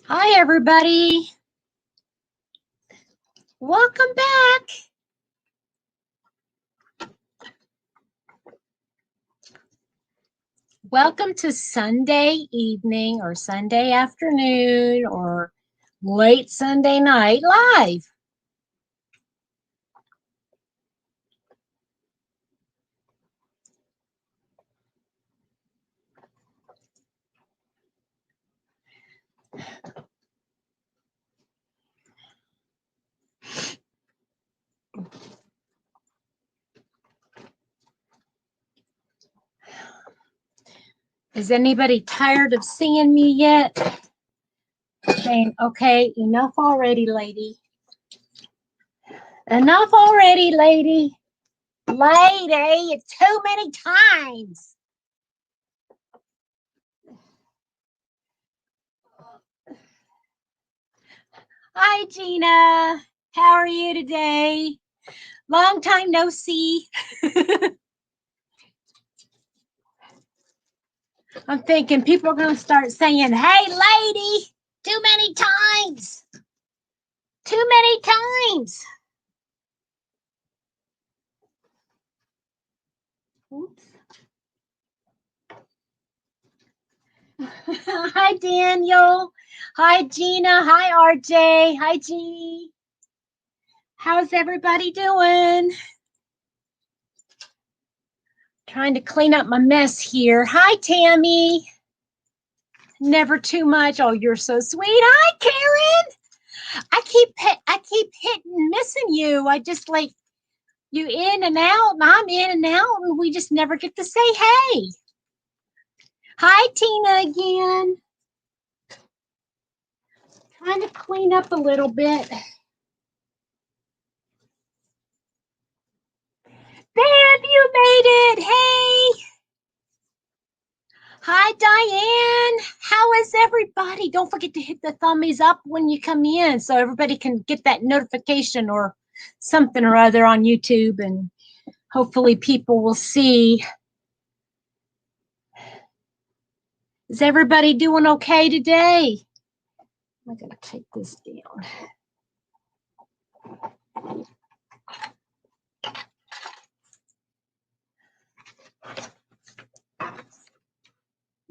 Hi, everybody. Welcome back. Welcome to Sunday evening or Sunday afternoon or late Sunday night live. Is anybody tired of seeing me yet? Saying, okay, enough already, lady. Enough already, lady. Lady, it's too many times. Hi, Gina. How are you today? Long time no see. I'm thinking people are going to start saying, hey, lady, too many times. Too many times. Oops. Hi, Daniel. Hi, Gina. Hi, RJ. Hi, Jeannie. How's everybody doing? Trying to clean up my mess here. Hi, Tammy. Never too much. Oh, you're so sweet. Hi, Karen. I keep hitting missing you. I just like you in and out, and I'm in and out, and we just never get to say hey. Hi, Tina again. Trying to clean up a little bit. Bev, you made it. Hey. Hi, Diane. How is everybody? Don't forget to hit the thumbs up when you come in so everybody can get that notification or something or other on YouTube, and hopefully people will see. Is everybody doing okay today? I'm going to take this down.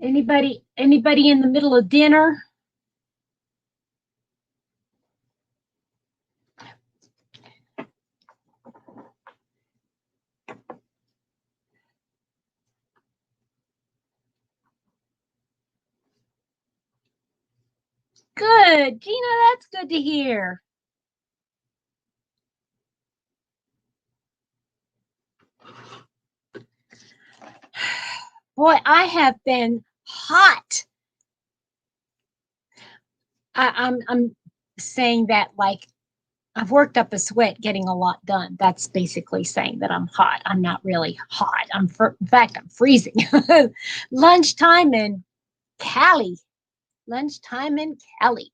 Anybody in the middle of dinner? Good, Gina, that's good to hear. Boy, I have been hot. I'm saying that like I've worked up a sweat getting a lot done. That's basically saying that I'm hot. I'm not really hot. In fact, I'm freezing. Lunchtime in Cali. Lunchtime in Cali.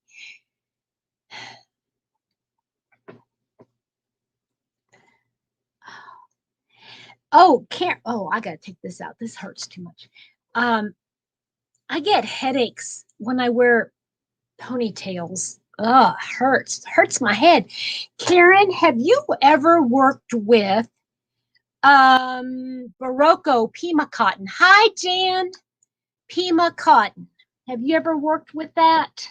Oh, I gotta take this out. This hurts too much. I get headaches when I wear ponytails. Ugh, hurts my head. Karen, have you ever worked with Barocco Pima Cotton? Hi, Jan. Pima Cotton. Have you ever worked with that?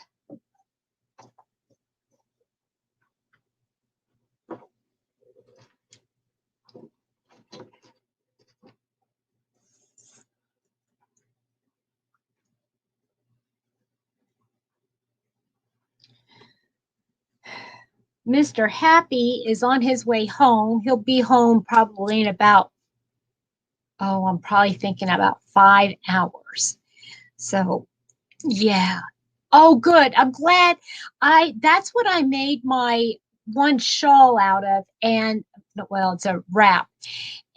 Mr. Happy is on his way home. He'll be home probably in about, I'm probably thinking about 5 hours. So, yeah. Oh, good. I'm glad that's what I made my one shawl out of. And, well, it's a wrap.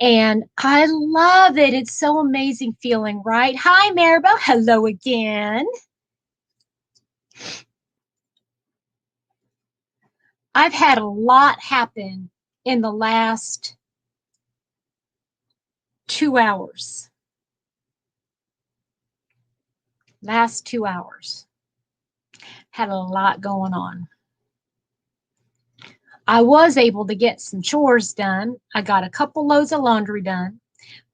And I love it. It's so amazing feeling, right? Hi, Maribel. Hello again. I've had a lot happen in the last 2 hours. Last 2 hours. Had a lot going on. I was able to get some chores done. I got a couple loads of laundry done,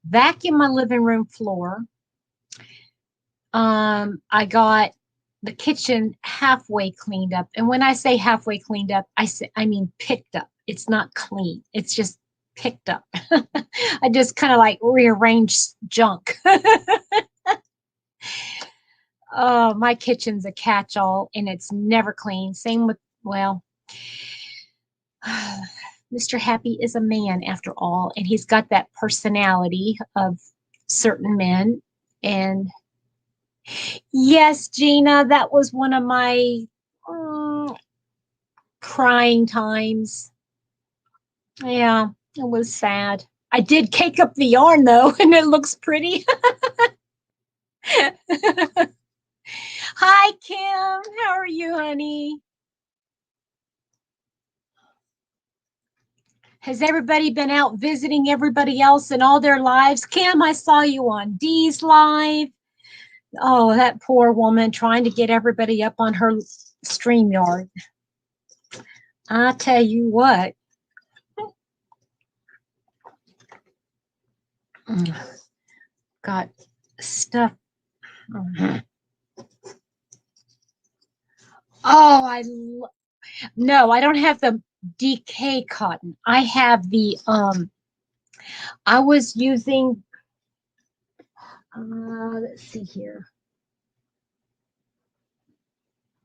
vacuumed my living room floor. I got the kitchen halfway cleaned up. And when I say halfway cleaned up, I mean picked up. It's not clean. It's just picked up. I just kind of like rearranged junk. Oh, my kitchen's a catch-all and it's never clean. Same with, well, Mr. Happy is a man after all, and he's got that personality of certain men. And yes, Gina, that was one of my crying times. Yeah, it was sad. I did cake up the yarn though, and it looks pretty. Hi, Kim. How are you, honey? Has everybody been out visiting everybody else in all their lives? Kim, I saw you on Dee's live. Oh, that poor woman trying to get everybody up on her StreamYard. I tell you what. Got stuff. Oh, no, I don't have the DK cotton. I have the I was using let's see here.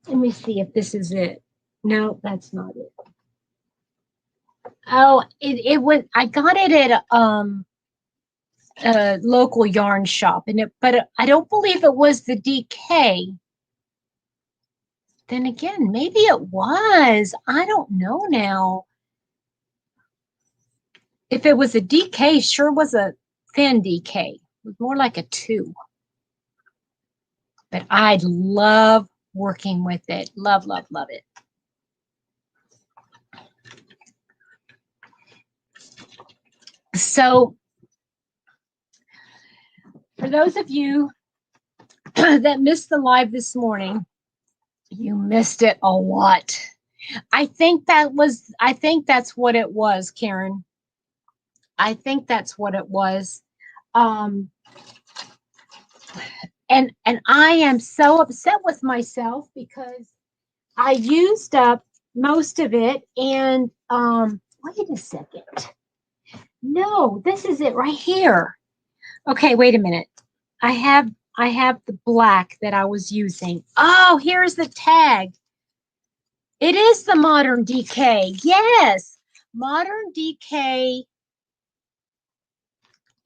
Let me see if this is it. No, that's not it. Oh, it went. I got it at a local yarn shop, but I don't believe it was the DK. Then again, maybe it was. I don't know now. If it was a DK, sure was a thin DK. It was more like a 2. But I love working with it. Love, love, love it. So for those of you that missed the live this morning, you missed it a lot. I think that's what it was, Karen. I think that's what it was. And I am so upset with myself because I used up most of it. And wait a second. No, this is it right here. Okay, wait a minute. I have the black that I was using. Oh, here's the tag. It is the Modern DK. Yes, Modern DK.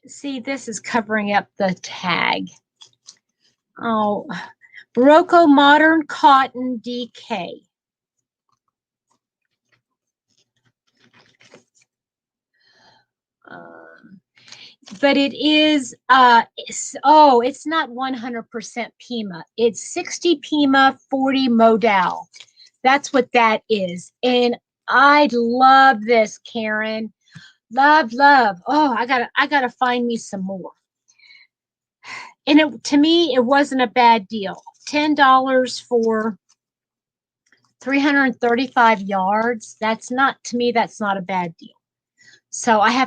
See, this is covering up the tag. Oh, Berroco Modern Cotton DK. But it is, it's not 100% Pima. It's 60 Pima, 40 Modal. That's what that is. And I love this, Karen. Love, love. Oh, I gotta find me some more. And to me, it wasn't a bad deal. $10 for 335 yards. That's not a bad deal. So I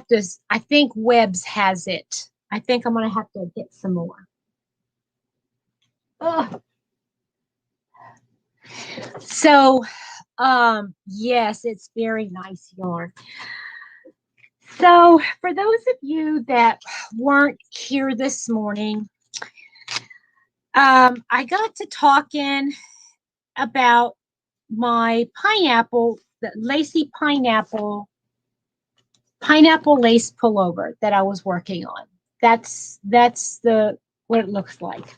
think Webb's has it. I think I'm going to have to get some more. Ugh. So, yes, it's very nice yarn. So for those of you that weren't here this morning, I got to talking about my pineapple, the lacy pineapple lace pullover that I was working on. That's what it looks like.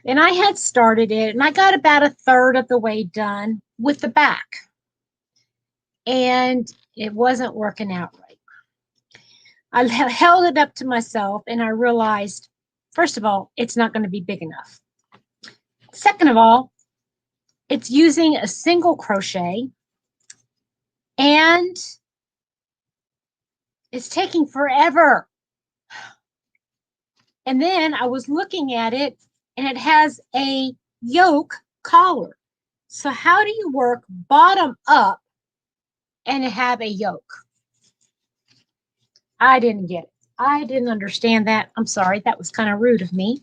And I had started it, and I got about a third of the way done with the back. And it wasn't working out right. I held it up to myself, and I realized, first of all, it's not going to be big enough. Second of all, it's using a single crochet, and it's taking forever. And then I was looking at it, and it has a yoke collar. So how do you work bottom up and have a yoke? I didn't get it. I didn't understand that. I'm sorry. That was kind of rude of me.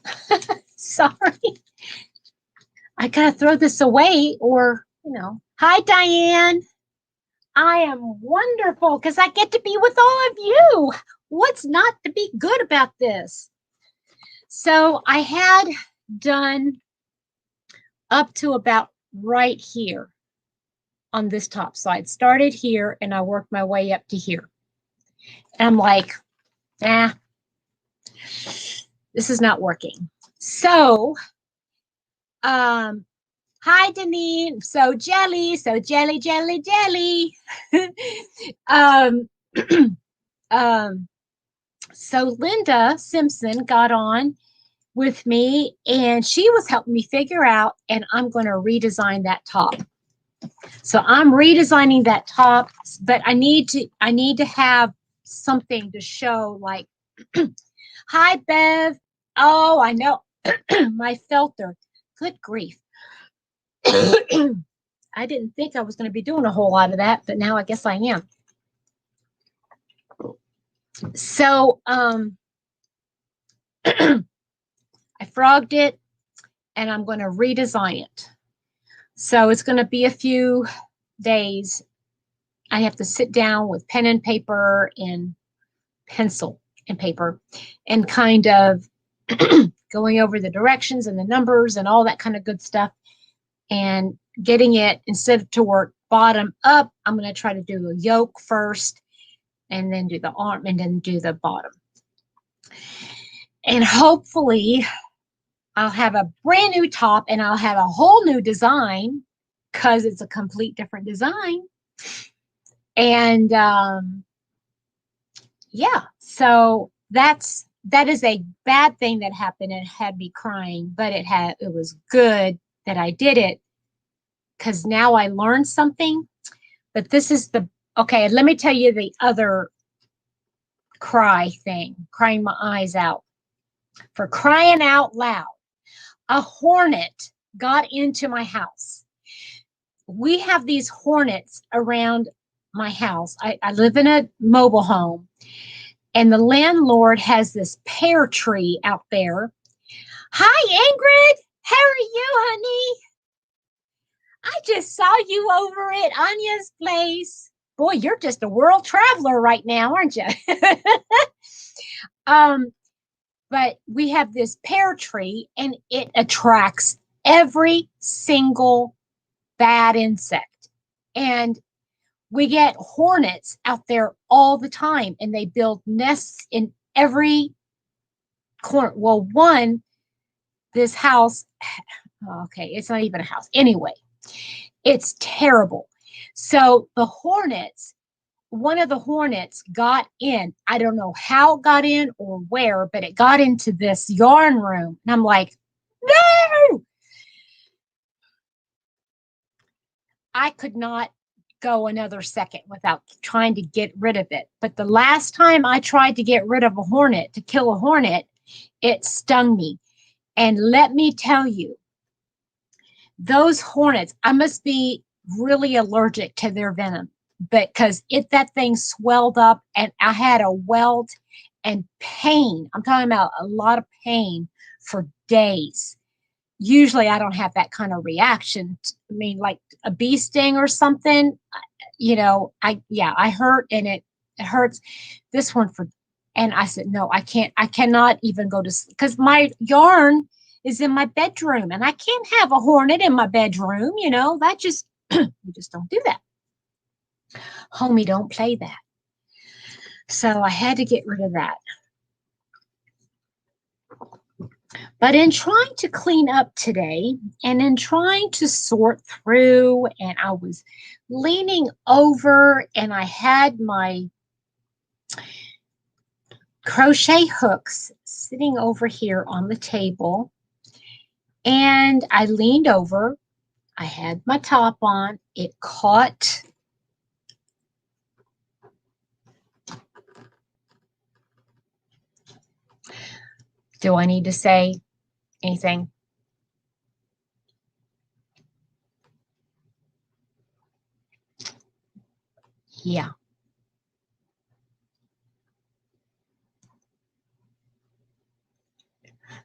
Sorry. I gotta throw this away or, Hi, Diane. I am wonderful because I get to be with all of you. What's not to be good about this? So I had done up to about right here on this top. So I'd started here and I worked my way up to here. And I'm like, this is not working. So, hi, Deneen. So jelly, jelly. um, so Linda Simpson got on with me and she was helping me figure out, and I'm going to redesign that top. So I'm redesigning that top, but I need to have something to show like, hi, Bev. Oh, I know. My filter. Good grief. I didn't think I was going to be doing a whole lot of that, but now I guess I am. So I frogged it and I'm going to redesign it. So it's going to be a few days. I have to sit down with pen and paper and pencil and paper and kind of going over the directions and the numbers and all that kind of good stuff and getting it, instead of to work bottom up, I'm going to try to do a yoke first and then do the arm and then do the bottom. And hopefully I'll have a brand new top and I'll have a whole new design because it's a complete different design. And yeah, so that is a bad thing that happened and had me crying, but it was good that I did it because now I learned something. But this is okay, let me tell you the other crying my eyes out. For crying out loud, a hornet got into my house. We have these hornets around my house. I live in a mobile home, and the landlord has this pear tree out there. Hi, Ingrid. How are you, honey? I just saw you over at Anya's place. Boy, you're just a world traveler right now, aren't you? But we have this pear tree, and it attracts every single bad insect. And we get hornets out there all the time, and they build nests in every corner. Well, this house, okay, it's not even a house. Anyway, it's terrible. So the hornets, one of the hornets got in. I don't know how it got in or where, but it got into this yarn room. And I'm like, no! I could not go another second without trying to get rid of it. But the last time I tried to get rid of a hornet, to kill a hornet, it stung me. And let me tell you, those hornets, I must be really allergic to their venom, because that thing swelled up and I had a welt and pain. I'm talking about a lot of pain for days. Usually I don't have that kind of reaction. I mean, like a bee sting or something, I hurt and it hurts. This one and I said, no, I cannot even go to sleep because my yarn is in my bedroom and I can't have a hornet in my bedroom. That just, you just don't do that. Homie, don't play that. So I had to get rid of that. But in trying to clean up today and in trying to sort through, and I was leaning over and I had my crochet hooks sitting over here on the table, and I leaned over. I had my top on. It caught. Do I need to say anything? Yeah.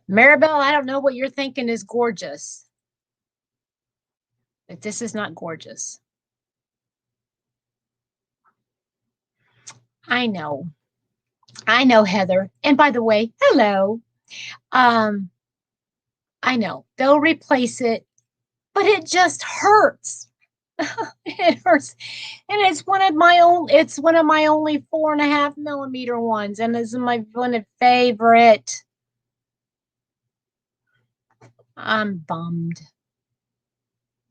Maribel, I don't know what you're thinking is gorgeous, but this is not gorgeous. I know. I know, Heather. And by the way, hello. Um, I know they'll replace it, but it just hurts. It hurts. And it's one of my only 4.5 millimeter ones, and it's my one of favorite. I'm bummed.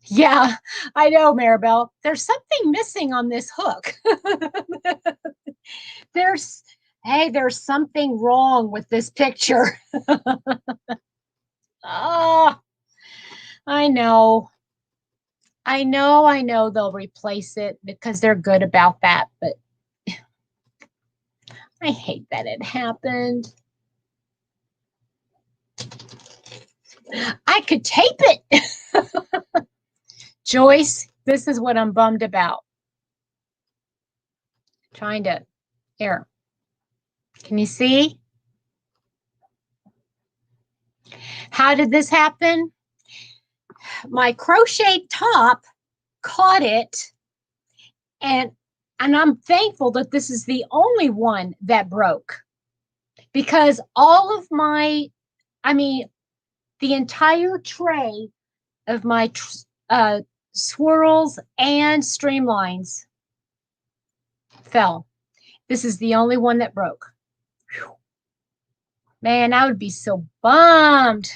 Yeah, I know, Maribel. There's something missing on this hook. there's there's something wrong with this picture. Oh, I know. I know they'll replace it because they're good about that, but I hate that it happened. I could tape it. Joyce, this is what I'm bummed about. Trying to here. Can you see? How did this happen? My crochet top caught it, and I'm thankful that this is the only one that broke, because all of my, I mean, the entire tray of my swirls and streamlines fell. This is the only one that broke. Whew. Man, I would be so bummed.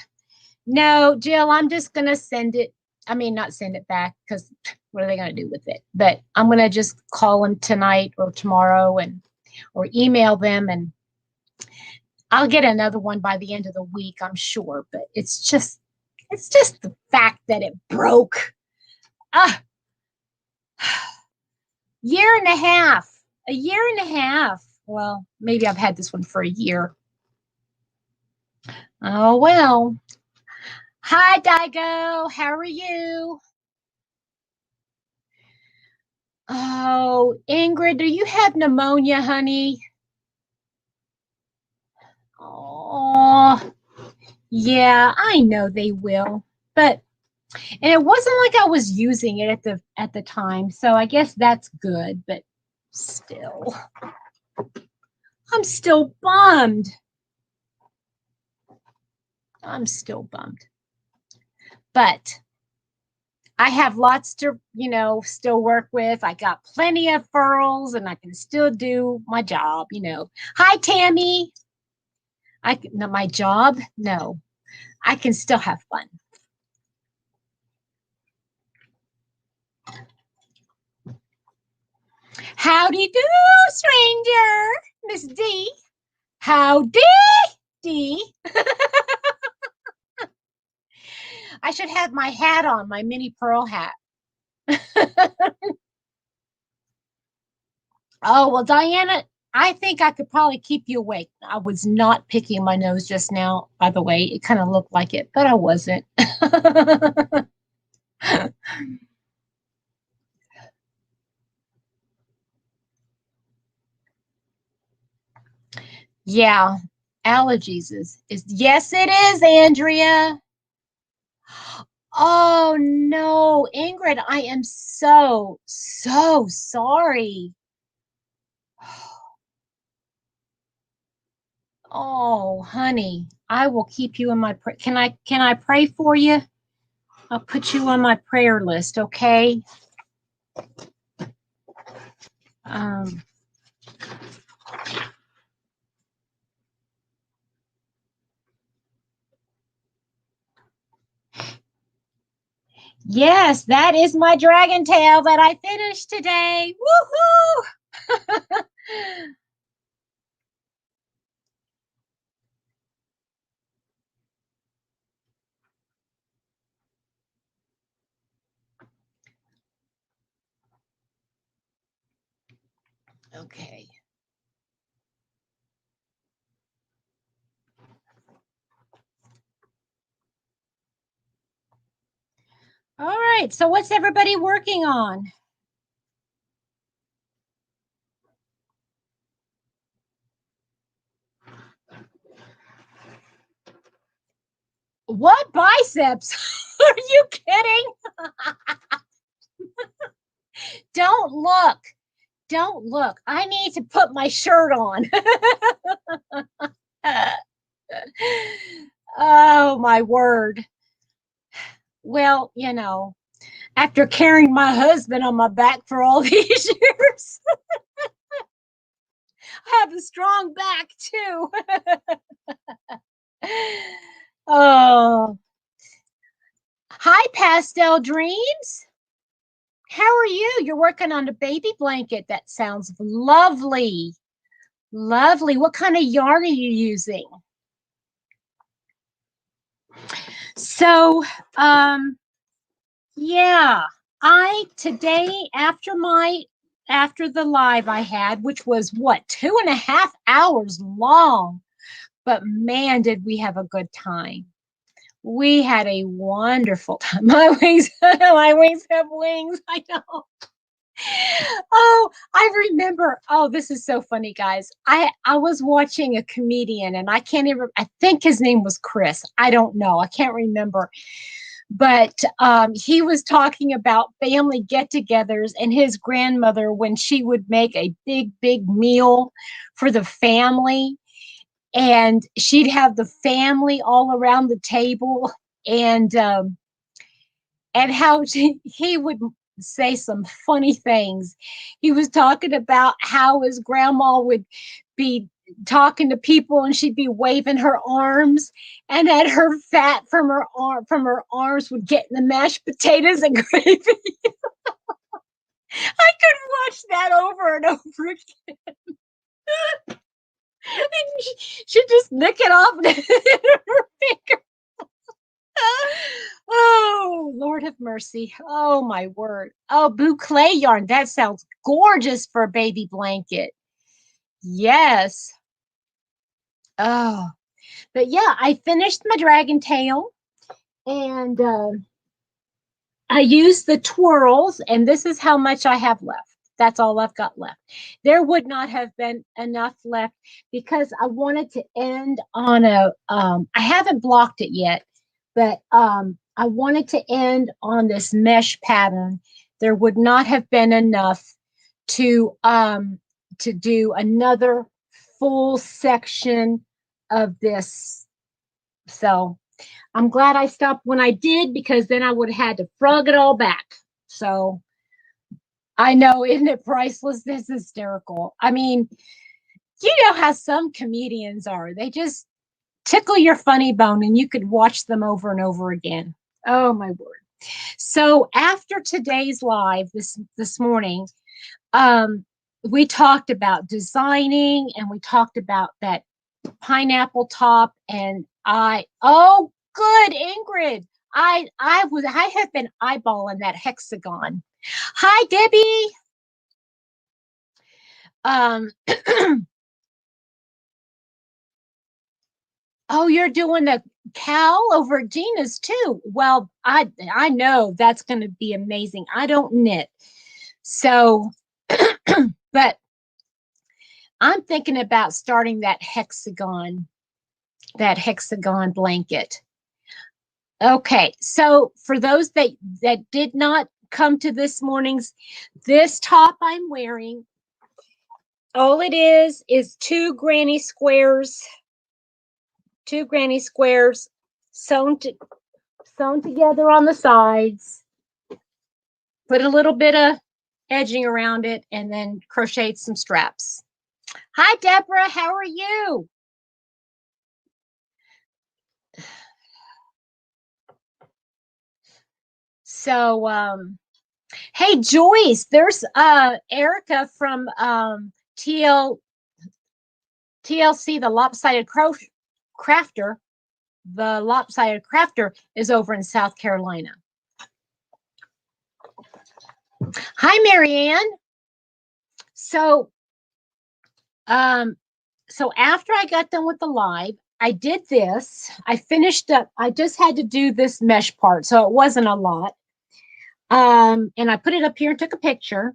No, Jill, I'm just going to send it. I mean, not send it back, because what are they going to do with it? But I'm going to just call them tonight or tomorrow, or email them, and I'll get another one by the end of the week, I'm sure. But it's just the fact that it broke. Ah, year and a half. A year and a half. Well, maybe I've had this one for a year. Oh, well. Hi, Daigo. How are you? Oh, Ingrid, do you have pneumonia, honey? Oh, yeah, I know they will. But and it wasn't like I was using it at the time, so I guess that's good, but still. I'm still bummed. I'm still bummed. But I have lots to, still work with. I got plenty of furls, and I can still do my job. Hi, Tammy. My job? No, I can still have fun. Howdy do, stranger. Miss D. Howdy, D. I should have my hat on, my mini pearl hat. Oh, well, Diana, I think I could probably keep you awake. I was not picking my nose just now, by the way. It kind of looked like it, but I wasn't. Yeah, allergies is yes, it is, Andrea. Oh no, Ingrid, I am so, so sorry. Oh, honey, I will keep you in my can I pray for you? I'll put you on my prayer list, okay? Um, yes, that is my dragon tail that I finished today. Woohoo! Okay. All right. So what's everybody working on? What biceps? Are you kidding? Don't look. Don't look. I need to put my shirt on. Oh, my word. Well, after carrying my husband on my back for all these years, I have a strong back too. Oh, hi, Pastel Dreams. How are you? You're working on a baby blanket. That sounds lovely. Lovely. What kind of yarn are you using? So, yeah, I today after the live I had, which was what, 2.5 hours long, but man, did we have a good time. We had a wonderful time. My wings have wings. I know. Oh, I remember. Oh, this is so funny, guys. I was watching a comedian, and I can't even. I think his name was Chris. I don't know. I can't remember. But he was talking about family get-togethers and his grandmother when she would make a big meal for the family, and she'd have the family all around the table, and how he would say some funny things. He was talking about how his grandma would be talking to people and she'd be waving her arms, and that her fat from her arms would get in the mashed potatoes and gravy. I could watch that over and over again. And she'd just lick it off her finger. Oh, Lord have mercy. Oh, my word. Oh, boucle yarn. That sounds gorgeous for a baby blanket. Yes. Oh, but yeah, I finished my dragon tail, and I used the twirls, and this is how much I have left. That's all I've got left. There would not have been enough left because I wanted to end on I haven't blocked it yet, but I wanted to end on this mesh pattern. There would not have been enough to do another full section of this. So I'm glad I stopped when I did, because then I would have had to frog it all back. So I know, isn't it priceless? This is hysterical. I mean, you know how some comedians are. They just tickle your funny bone and you could watch them over and over again. Oh, my word. So after today's live this morning, we talked about designing, and we talked about that pineapple top, and oh, good, Ingrid. I have been eyeballing that hexagon. Hi, Debbie. Oh, you're doing the cowl over Gina's too. Well, I know that's going to be amazing. I don't knit, so but I'm thinking about starting that hexagon blanket. Okay, so for those that did not come to this top I'm wearing, all it is two granny squares sewn together on the sides. Put a little bit of edging around it, and then crocheted some straps. Hi, Deborah. How are you? So, hey, Joyce, there's Erica from TLC, the Lopsided Crafter. The Lopsided Crafter is over in South Carolina. Hi, Marianne. So after I got done with the live, I did this. I finished up. I just had to do this mesh part, so it wasn't a lot. And I put it up here and took a picture.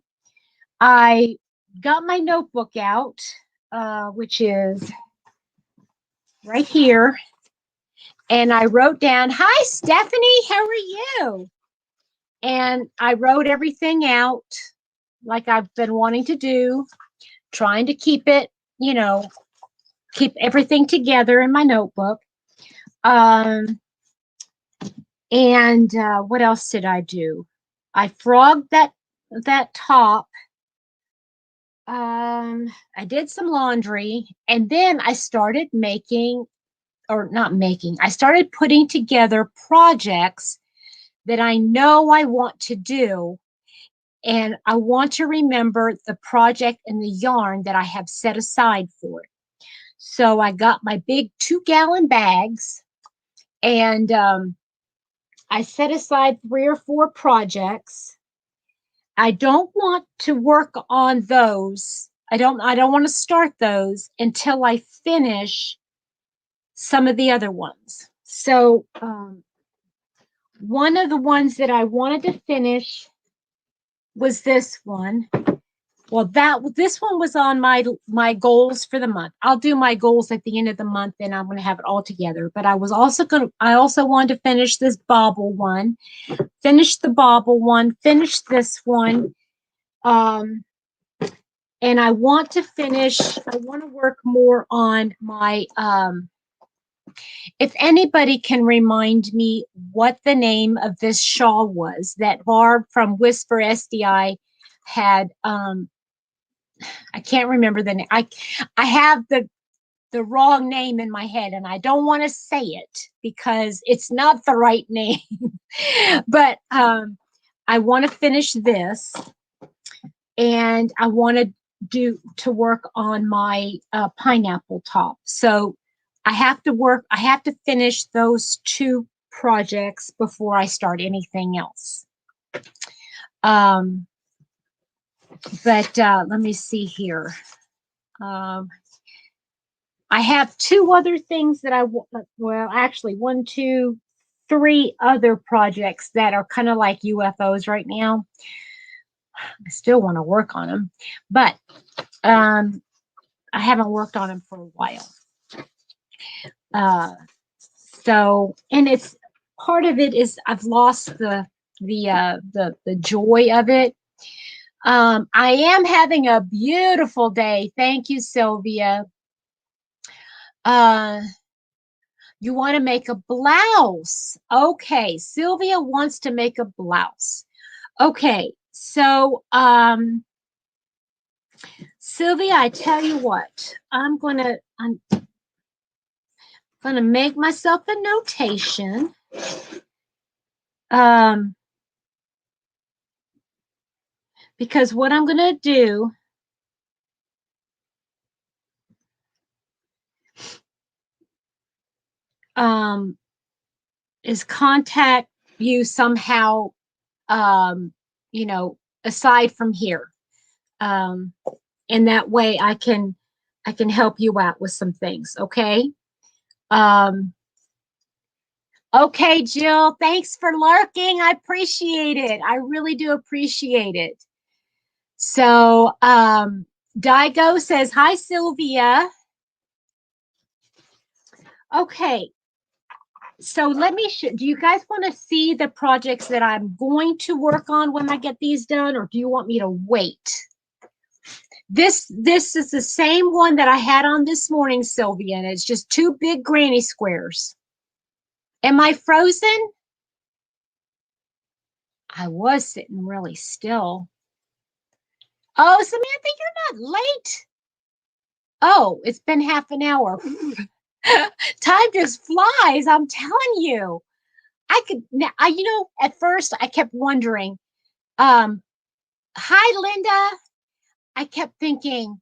I got my notebook out, which is right here. And I wrote down, "Hi, Stephanie, how are you?" And I wrote everything out like I've been wanting to do, trying to keep it, you know, keep everything together in my notebook. Um, and what else did I do? I frogged that top. I did some laundry, and then I started making, or not making, I started putting together projects that I know I want to do. And I want to remember the project and the yarn that I have set aside for it. So I got my big 2-gallon bags, and I set aside 3 or 4 projects. I don't want to work on those. I don't want to start those until I finish some of the other ones. So one of the ones that I wanted to finish was this one. Well, this one was on my goals for the month. I'll do my goals at the end of the month, and I'm going to have it all together. But I also wanted to finish this bobble one, finish the bobble one, finish this one, and I want to finish. I want to work more on my. If anybody can remind me what the name of this shawl was that Barb from Whisper SDI had. I can't remember the name. I have the wrong name in my head, and I don't want to say it because it's not the right name. But I want to finish this, and I want to work on my pineapple top. So I have to finish those 2 projects before I start anything else. But let me see here. I have 2 other things that well, actually 1, 2, 3 other projects that are kind of like UFOs right now. I still want to work on them, but I haven't worked on them for a while. And it's part of it is I've lost the joy of it. I am having a beautiful day. Thank you, Sylvia. You want to make a blouse. Okay, Sylvia wants to make a blouse. Okay, so Sylvia, I tell you what, I'm gonna make myself a notation. Because what I'm gonna do is contact you somehow, aside from here. And that way I can help you out with some things, okay? Okay, Jill, thanks for lurking. I appreciate it. I really do appreciate it. So, Daigo says, "Hi, Sylvia." Okay, so let me do you guys want to see the projects that I'm going to work on when I get these done, or do you want me to wait? This is the same one that I had on this morning, Sylvia, and it's just 2 big granny squares. Am I frozen? I was sitting really still. Oh, Samantha, you're not late. Oh, it's been half an hour. Time just flies, I'm telling you. At first I kept wondering, hi, Linda. I kept thinking,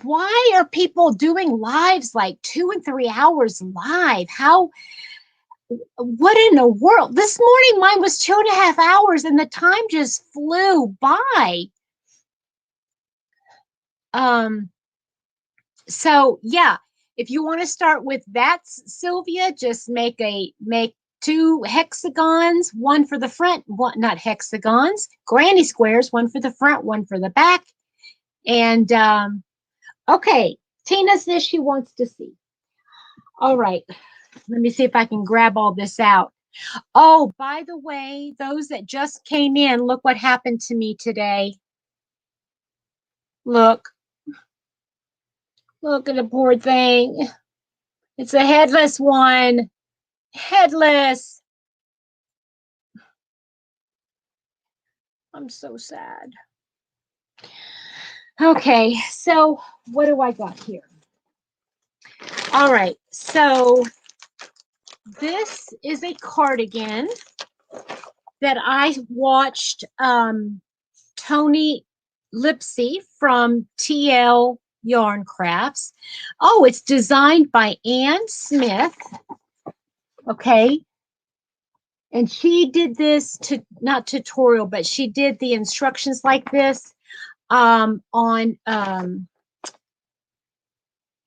why are people doing lives like 2 and 3 hours live? What in the world? This morning mine was 2.5 hours and the time just flew by. So yeah, if you want to start with that, Sylvia, just make 2 hexagons, one for the front, one, not hexagons, granny squares, one for the front, one for the back. And okay, Tina says she wants to see. All right. Let me see if I can grab all this out. Oh, by the way, those that just came in, look what happened to me today. Look, look at the poor thing. It's a headless one. Headless. I'm so sad. Okay, so what do I got here? All right, so this is a cardigan that I watched Tony Lipsy from TL Yarn Crafts. Oh, it's designed by Ann Smith. Okay. And she did this to not tutorial, but she did the instructions like this on Knit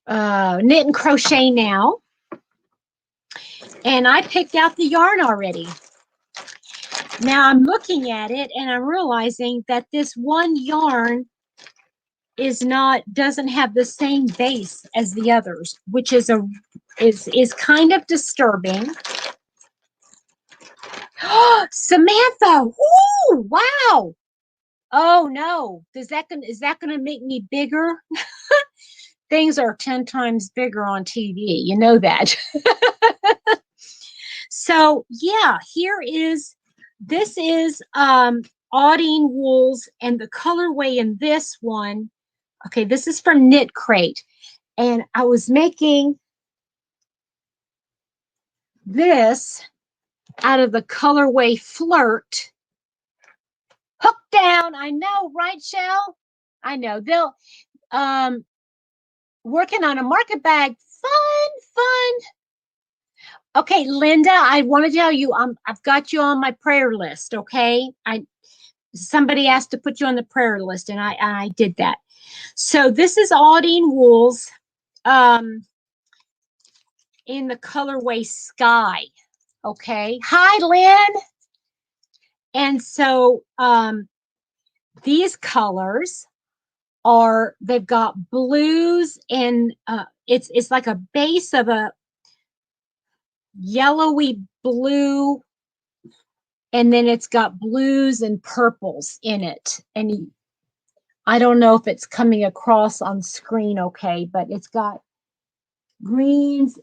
and Crochet Now. And I picked out the yarn already. Now I'm looking at it and I'm realizing that this one yarn doesn't have the same base as the others, which is kind of disturbing. Samantha, woo, wow. Oh no, is that gonna make me bigger? Things are 10 times bigger on TV, you know that. So yeah, this is Audine wools, and the colorway in this one, okay, this is from Knit Crate, and I was making this out of the colorway Flirt. Hook down, I know, right, Shell? I know they'll working on a market bag. Fun. Okay, Linda, I want to tell you, I've got you on my prayer list. Okay, somebody asked to put you on the prayer list, and I did that. So this is Audine wools, in the colorway Sky. Okay, hi, Lynn. And so these colors they've got blues, and it's like a base of a yellowy blue, and then it's got blues and purples in it. And I don't know if it's coming across on screen okay, but it's got greens,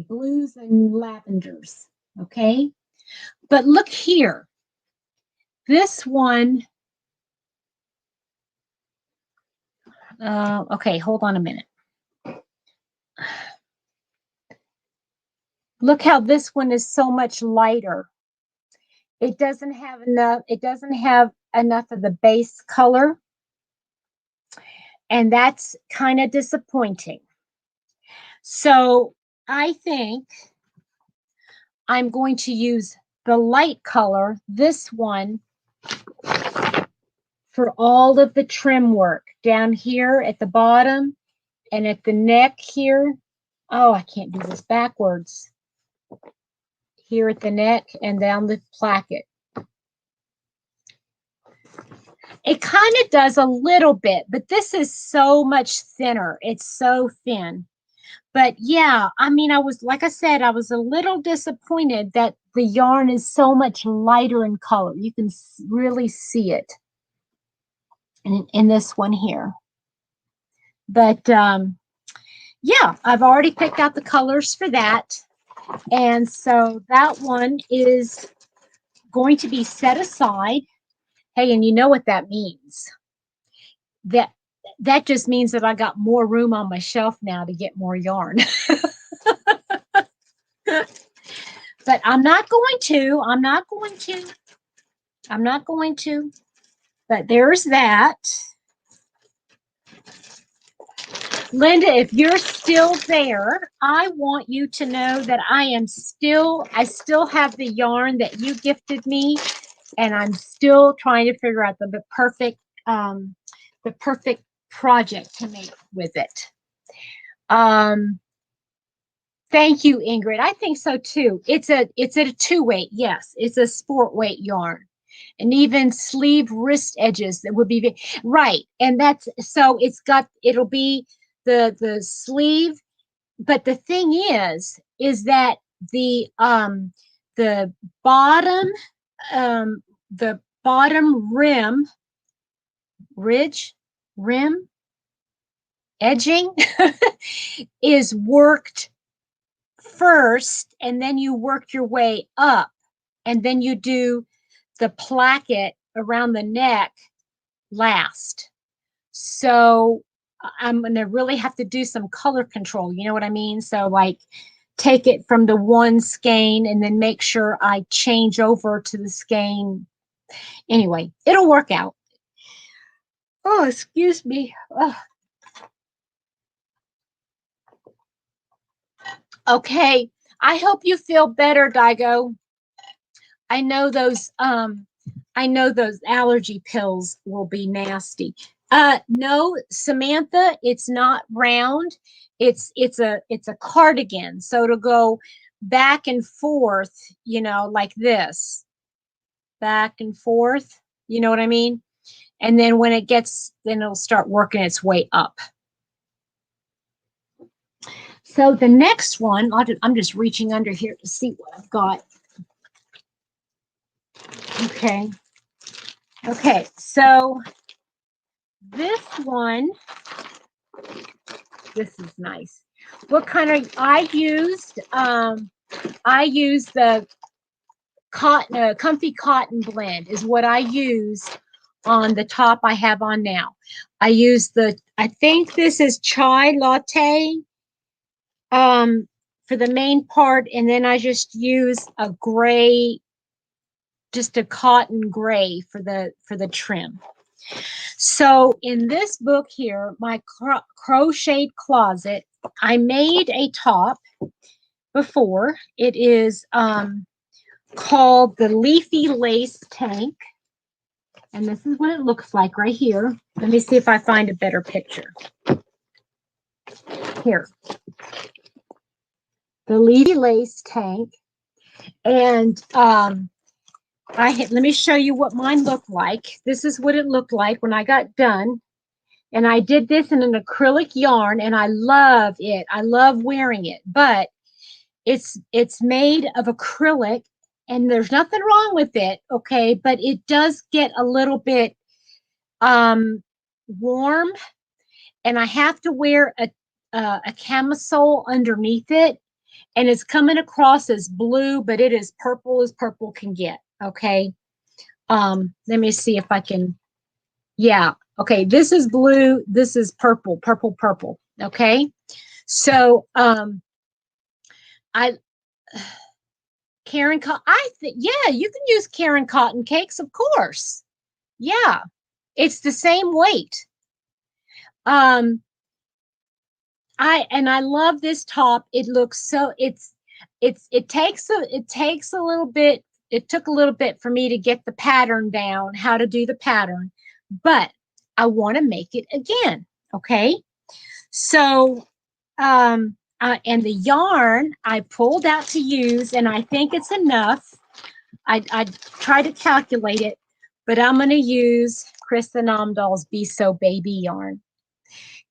blues and lavenders. Okay, but look here, this one, okay, hold on a minute. Look how this one is so much lighter. It doesn't have enough of the base color, and that's kind of disappointing. So I think I'm going to use the light color, this one, for all of the trim work down here at the bottom and at the neck here. Oh, I can't do this backwards. Here at the neck and down the placket. It kind of does a little bit, but this is so much thinner. It's so thin. But yeah, I mean, like I said, I was a little disappointed that the yarn is so much lighter in color. You can really see it in this one here. But yeah, I've already picked out the colors for that. And so that one is going to be set aside. Hey, and you know what that means? That just means that I got more room on my shelf now to get more yarn. But I'm not going to. But there's that. Linda, if you're still there, I want you to know that I still have the yarn that you gifted me, and I'm still trying to figure out the perfect project to make with it. Thank you, Ingrid. I think so too. It's a 2-weight. Yes, it's a sport weight yarn, and even sleeve wrist edges that would be right. And that's so it'll be the sleeve but the thing is that the bottom um the bottom ridge rim edging is worked first, and then you work your way up, and then you do the placket around the neck last. So I'm going to really have to do some color control. You know what I mean? So like take it from the one skein and then make sure I change over to the skein. Anyway, it'll work out. Oh, excuse me. Oh. Okay. I hope you feel better, Daigo. I know those allergy pills will be nasty. No, Samantha, it's not round. It's a cardigan. So it'll go back and forth, like this. Back and forth. You know what I mean? And then then it'll start working its way up. So the next one, I'm just reaching under here to see what I've got. Okay. Okay, so this one, this is nice. What kind of, I used the cotton, comfy cotton blend is what I used on the top I have on now. I think this is chai latte for the main part, and then I just use a gray, just a cotton gray for the trim. So in this book here, my crocheted closet, I made a top before. It is called the Leafy Lace Tank. And this is what it looks like right here. Let me see if I find a better picture. Here. The Leafy Lace Tank. And let me show you what mine looked like. This is what it looked like when I got done. And I did this in an acrylic yarn, and I love it. I love wearing it, but it's made of acrylic, and there's nothing wrong with it, okay? But it does get a little bit warm, and I have to wear a camisole underneath it, and it's coming across as blue, but it is purple as purple can get, okay? Let me see if I can, yeah. Okay, this is blue, this is purple, purple, okay? So, Karen, yeah, you can use Karen cotton cakes, of course. Yeah, it's the same weight. I love this top. It looks so, it takes a little bit, it took a little bit for me to get the pattern down, how to do the pattern, but I want to make it again, okay? So, and the yarn I pulled out to use, and I think it's enough. I tried to calculate it, but I'm going to use Krista Namdal's Be So Baby yarn.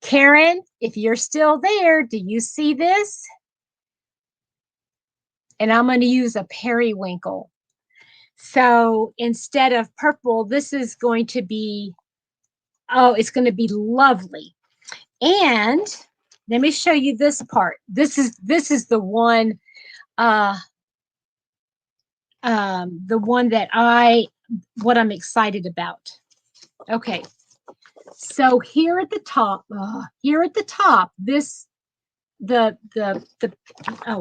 Karen, if you're still there, do you see this? And I'm going to use a periwinkle. So instead of purple, this is going to be, oh, it's going to be lovely. And let me show you this part. This is the one that what I'm excited about. Okay. So here at the top, oh,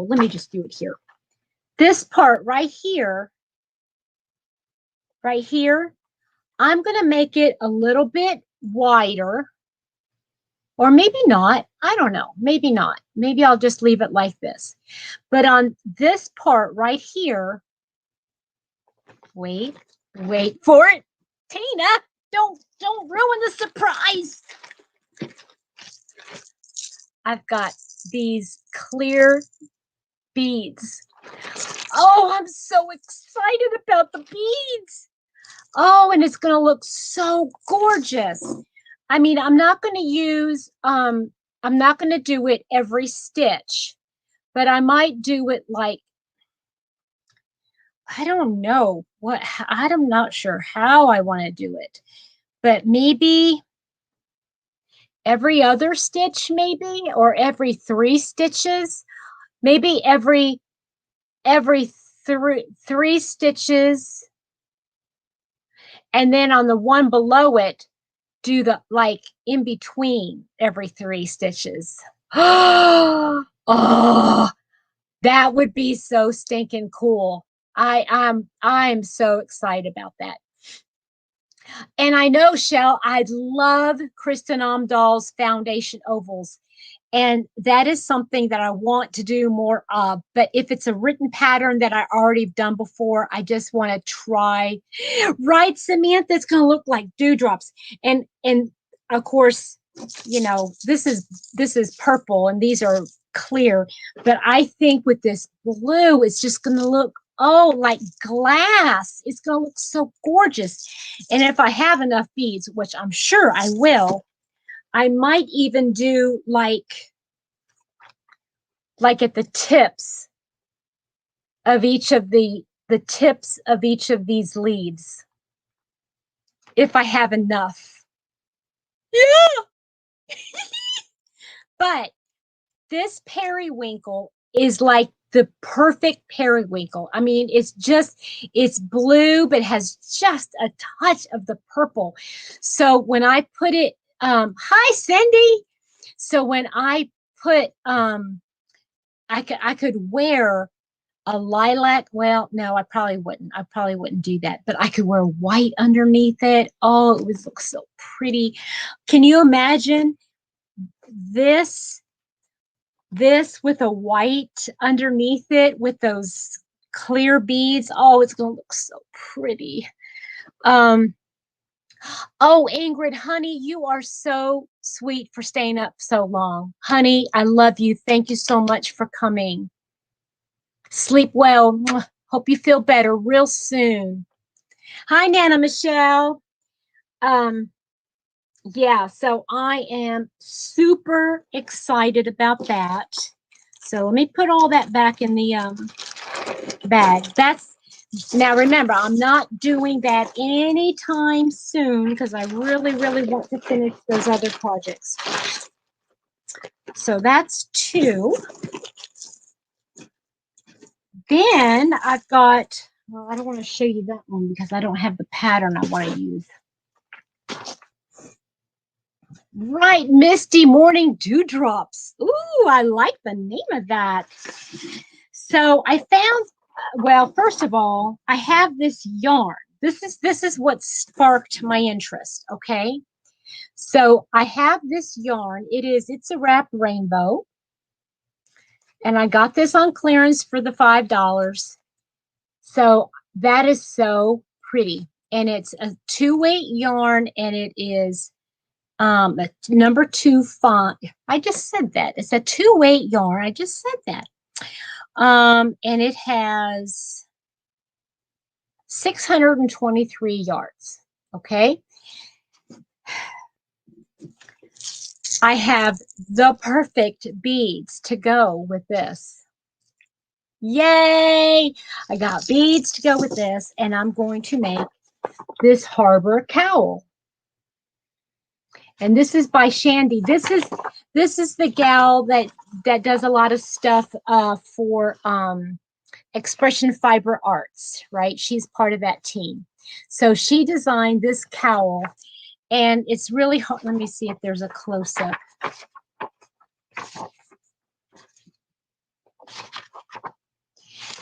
let me just do it here. This part right here, I'm going to make it a little bit wider, or maybe not. I don't know. Maybe not. Maybe I'll just leave it like this. But on this part right here, wait for it. Tina, don't ruin the surprise. I've got these clear beads. Oh, I'm so excited about the beads. Oh, and it's going to look so gorgeous. I mean, I'm not going to use I'm not going to do it every stitch, but I might do it like, I don't know what, I'm not sure how I want to do it, but maybe every other stitch, maybe, or every 3 stitches, maybe every three stitches, and then on the one below it, do the like in between every 3 stitches. Oh, that would be so stinking cool. I'm so excited about that. And I know, Shell, I love Kristen Omdahl's foundation ovals. And that is something that I want to do more of. But if it's a written pattern that I already done before, I just want to try. Right, Samantha, it's going to look like dewdrops. And of course, you know, this is purple and these are clear. But I think with this blue, it's just going to look, oh, like glass. It's going to look so gorgeous. And if I have enough beads, which I'm sure I will, I might even do like at the tips of each of the tips of each of these leaves, if I have enough. Yeah. But this periwinkle is like the perfect periwinkle. I mean, it's blue, but has just a touch of the purple. So when I put it, hi, Cindy. So when I put, I could wear a lilac. Well, no, I probably wouldn't. I probably wouldn't do that, but I could wear white underneath it. Oh, it would look so pretty. Can you imagine this with a white underneath it with those clear beads? Oh, it's going to look so pretty. Oh, Ingrid, honey, you are so sweet for staying up so long. Honey, I love you. Thank you so much for coming. Sleep well. Hope you feel better real soon. Hi, Nana Michelle. Um, yeah, so I am super excited about that. So let me put all that back in the bag. That's now remember, I'm not doing that anytime soon because I really, really want to finish those other projects. So that's 2. Then I've got, well, I don't want to show you that one because I don't have the pattern I want to use. Right, Misty Morning Dewdrops. Ooh, I like the name of that. So I found, well, first of all, I have this yarn. This is what sparked my interest, okay? So I have this yarn. It's a wrapped rainbow. And I got this on clearance for the $5. So that is so pretty. And it's a 2-weight yarn and it is a number 2 font. I just said that. It's a 2-weight yarn. I just said that. And it has 623 yards. Okay. I have the perfect beads to go with this. Yay! I got beads to go with this, and I'm going to make this harbor cowl. And this is by Shandy. This is the gal that does a lot of stuff for Expression Fiber Arts, right? She's part of that team. So she designed this cowl, and it's really hard. Let me see if there's a close-up.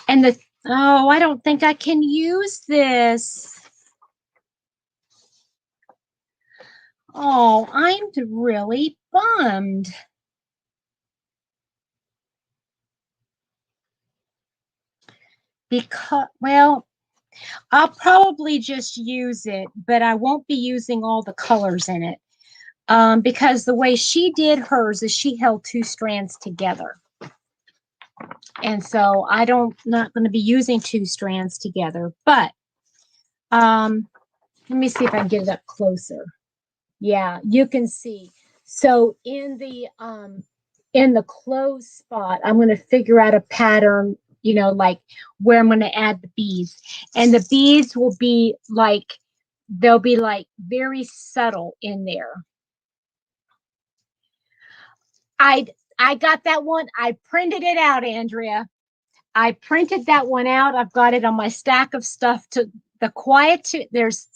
And oh, I don't think I can use this. Oh, I'm really bummed. Because, well, I'll probably just use it, but I won't be using all the colors in it. Because the way she did hers is she held 2 strands together. And so not going to be using 2 strands together, but let me see if I can get it up closer. Yeah, you can see. So in the clothes spot, I'm going to figure out a pattern, like where I'm going to add the beads. And the beads will be like, they'll be like very subtle in there. I got that one. I printed it out, Andrea. I printed that one out. I've got it on my stack of stuff to the quiet. There's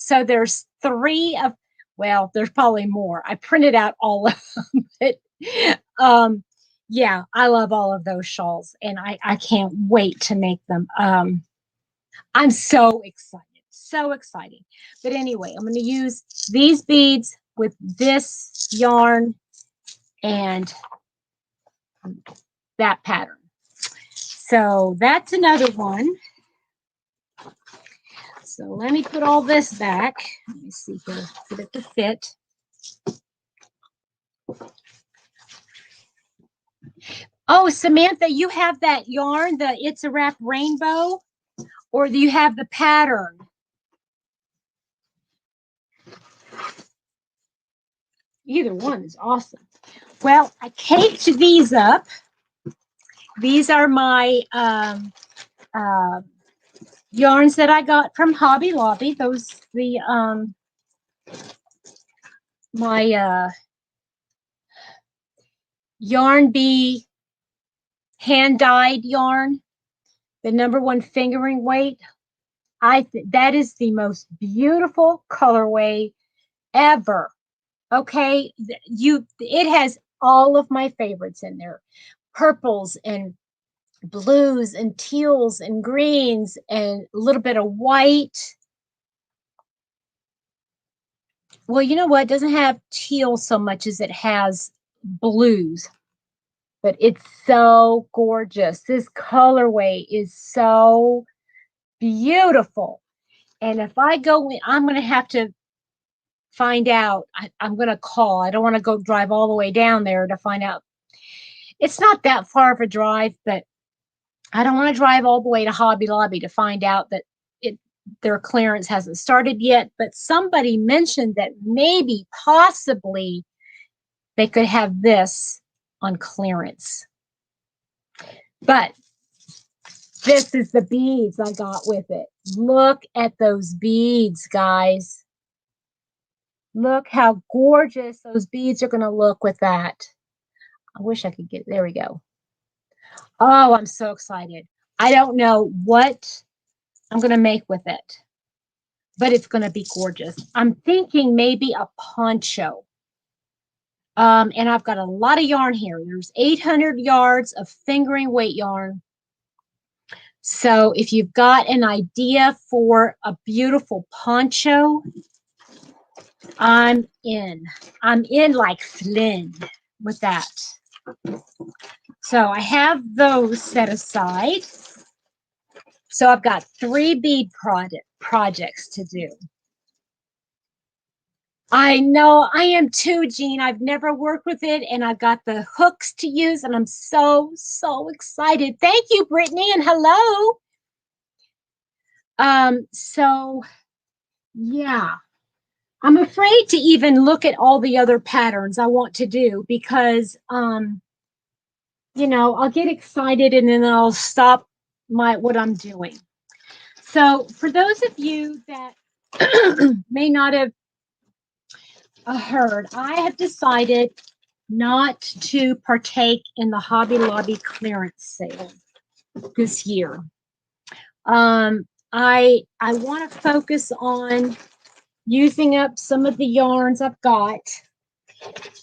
three of, well, there's probably more. I printed out all of them. But, yeah, I love all of those shawls and I can't wait to make them. I'm so excited, so exciting. But anyway, I'm going to use these beads with this yarn and that pattern. So that's another one. So let me put all this back. Let me see here, get it to fit. Oh, Samantha, you have that yarn, the It's a Wrap Rainbow, or do you have the pattern? Either one is awesome. Well, I caked these up. These are my yarns that I got from Hobby Lobby. My Yarn Bee hand dyed yarn, the #1 fingering weight. That is the most beautiful colorway ever. Okay, it has all of my favorites in there. Purples and blues and teals and greens and a little bit of white. Well, you know what? It doesn't have teal so much as it has blues, but it's so gorgeous. This colorway is so beautiful. And if I go in, I'm going to have to find out. I'm going to call. I don't want to go drive all the way down there to find out. It's not that far of a drive, but I don't want to drive all the way to Hobby Lobby to find out that their clearance hasn't started yet. But somebody mentioned that maybe, possibly, they could have this on clearance. But this is the beads I got with it. Look at those beads, guys. Look how gorgeous those beads are going to look with that. I wish I could get, there we go. Oh, I'm so excited. I don't know what I'm going to make with it, but it's going to be gorgeous. I'm thinking maybe a poncho. And I've got a lot of yarn here. There's 800 yards of fingering weight yarn. So if you've got an idea for a beautiful poncho, I'm in. I'm in like Flynn with that. So I have those set aside. So I've got 3 bead projects to do. I know, I am too, Jean. I've never worked with it, and I've got the hooks to use, and I'm so, so excited. Thank you, Brittany, and hello. So yeah, I'm afraid to even look at all the other patterns I want to do because, I'll get excited and then I'll stop what I'm doing. So for those of you that may not have heard, I have decided not to partake in the Hobby Lobby clearance sale this year. I want to focus on using up some of the yarns I've got.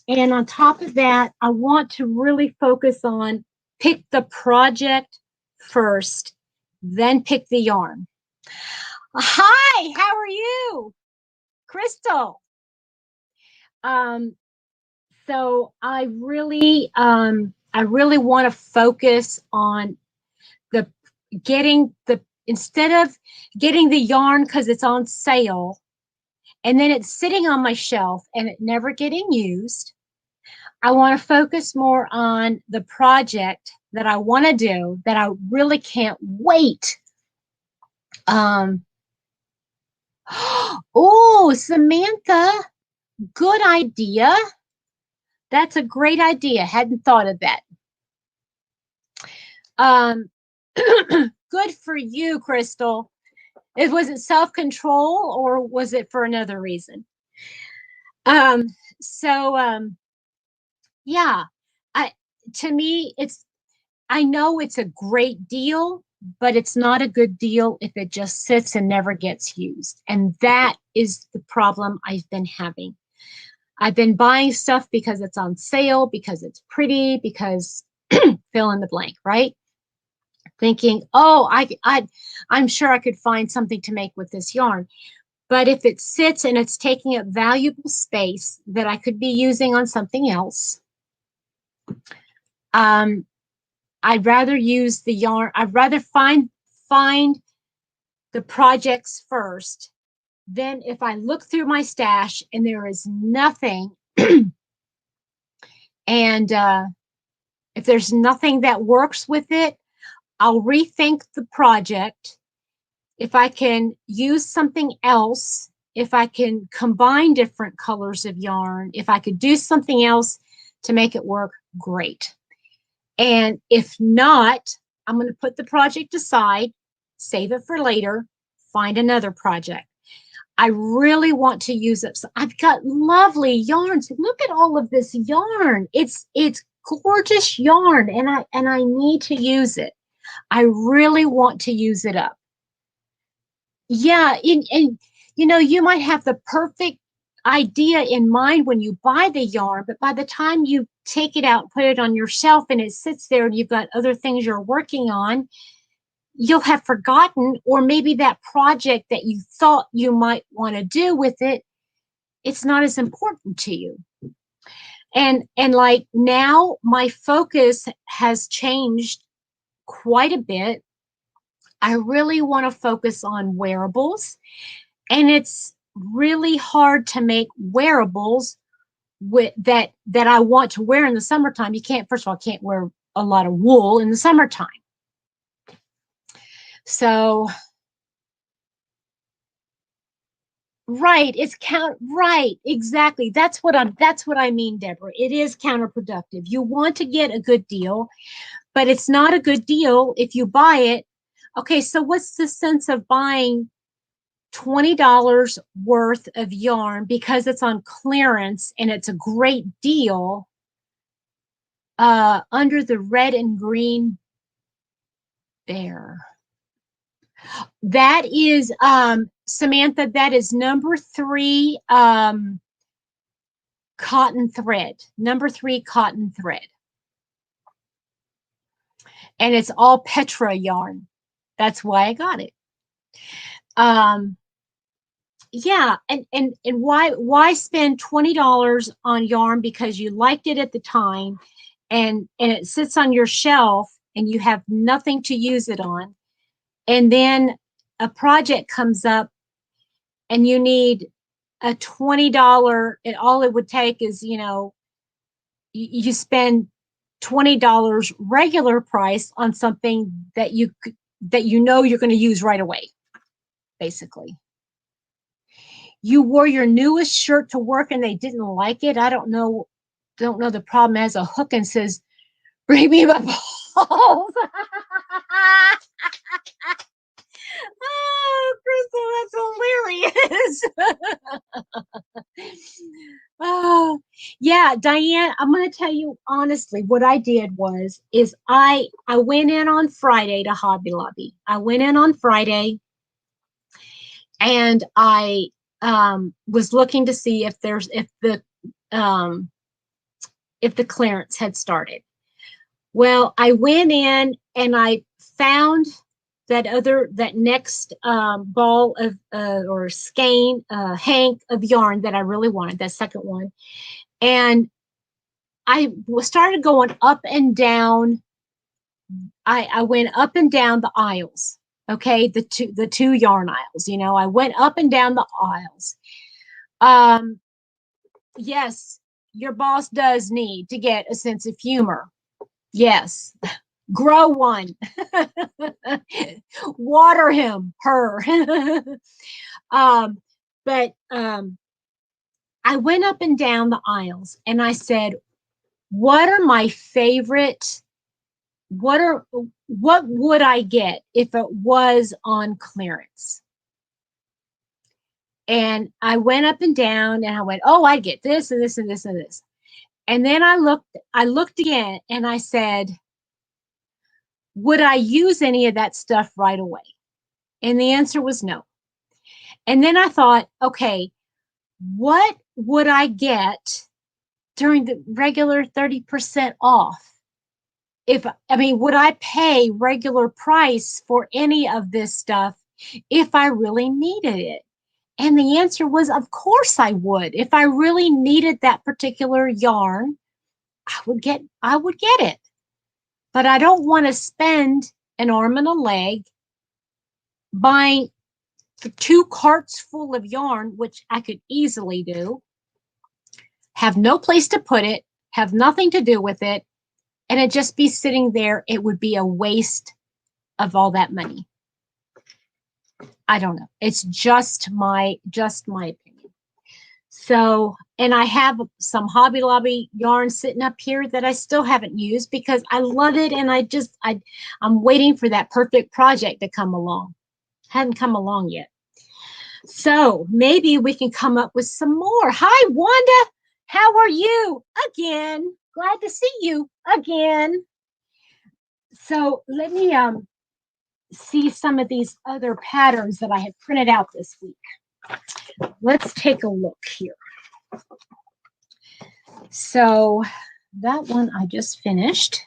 And on top of that, I want to really focus on pick the project first, then pick the yarn. Hi, how are you? Crystal. So I really want to focus on instead of getting the yarn because it's on sale and then it's sitting on my shelf and it never getting used. I want to focus more on the project that I want to do that I really can't wait. Oh, Samantha, good idea. That's a great idea. Hadn't thought of that. Um, good for you, Crystal. Was it self-control or was it for another reason? Um, so yeah, I to me I know it's a great deal, but it's not a good deal if it just sits and never gets used. And that is the problem I've been having. I've been buying stuff because it's on sale, because it's pretty, because fill in the blank, right? Thinking, oh, I'm sure I could find something to make with this yarn. But if it sits and it's taking up valuable space that I could be using on something else, um, I'd rather use the yarn. I'd rather find the projects first. Then if I look through my stash and there is nothing, and if there's nothing that works with it, I'll rethink the project. If I can use something else, if I can combine different colors of yarn, if I could do something else to make it work, great. And if not, I'm going to put the project aside, save it for later, find another project. I really want to use it. So I've got lovely yarns. Look at all of this yarn. It's gorgeous yarn, and I need to use it. I really want to use it up. Yeah, and you know, you might have the perfect idea in mind when you buy the yarn, but by the time you take it out, put it on your shelf, and it sits there, and you've got other things you're working on, you'll have forgotten, or maybe that project that you thought you might want to do with it, it's not as important to you. And like now, my focus has changed quite a bit. I really want to focus on wearables. And it's really hard to make wearables with that I want to wear in the summertime. You can't, first of all, can't wear a lot of wool in the summertime. So right, right, exactly. That's what I mean, Deborah. It is counterproductive. You want to get a good deal, but it's not a good deal if you buy it. Okay, so what's the sense of buying $20 worth of yarn because it's on clearance and it's a great deal under the red and green bear? That is Samantha, that is number 3 cotton thread. Number 3 cotton thread. And it's all Petra yarn. That's why I got it. Yeah, and why spend $20 on yarn because you liked it at the time and it sits on your shelf and you have nothing to use it on, and then a project comes up and you need a $20, and all it would take is, you know, you spend $20 regular price on something that you know you're going to use right away, basically. You wore your newest shirt to work and they didn't like it. I don't know the problem. Has a hook and says, bring me my balls. Oh, Crystal, that's hilarious. Oh, yeah, Diane, I'm going to tell you honestly, what I did is I went in on Friday to Hobby Lobby. I went in on Friday and I was looking to see um, if the clearance had started. Well, I went in and I found that next ball of or skein hank of yarn that I really wanted, that second one, and I started going up and down. I went up and down the aisles. Okay, the two yarn aisles. You know, I went up and down the aisles. Um, yes, your boss does need to get a sense of humor. Yes, grow one. Water him, her. But I went up and down the aisles and I said, what are my favorite, what would I get if it was on clearance? And I went up and down and I went, oh, I'd get this and this and this and this. And then I looked again and I said, would I use any of that stuff right away? And the answer was no. And then I thought, okay, what would I get during the regular 30% off? Would I pay regular price for any of this stuff if I really needed it? And the answer was, of course I would. If I really needed that particular yarn, I would get it. But I don't want to spend an arm and a leg buying 2 carts full of yarn, which I could easily do, have no place to put it, have nothing to do with it, and it just be sitting there. It would be a waste of all that money. I don't know. It's just my opinion. So, and I have some Hobby Lobby yarn sitting up here that I still haven't used because I love it, and I'm waiting for that perfect project to come along. Hadn't come along yet. So maybe we can come up with some more. Hi, Wanda. How are you? Again. Glad to see you again. So let me see some of these other patterns that I have printed out this week. Let's take a look here. So that one I just finished.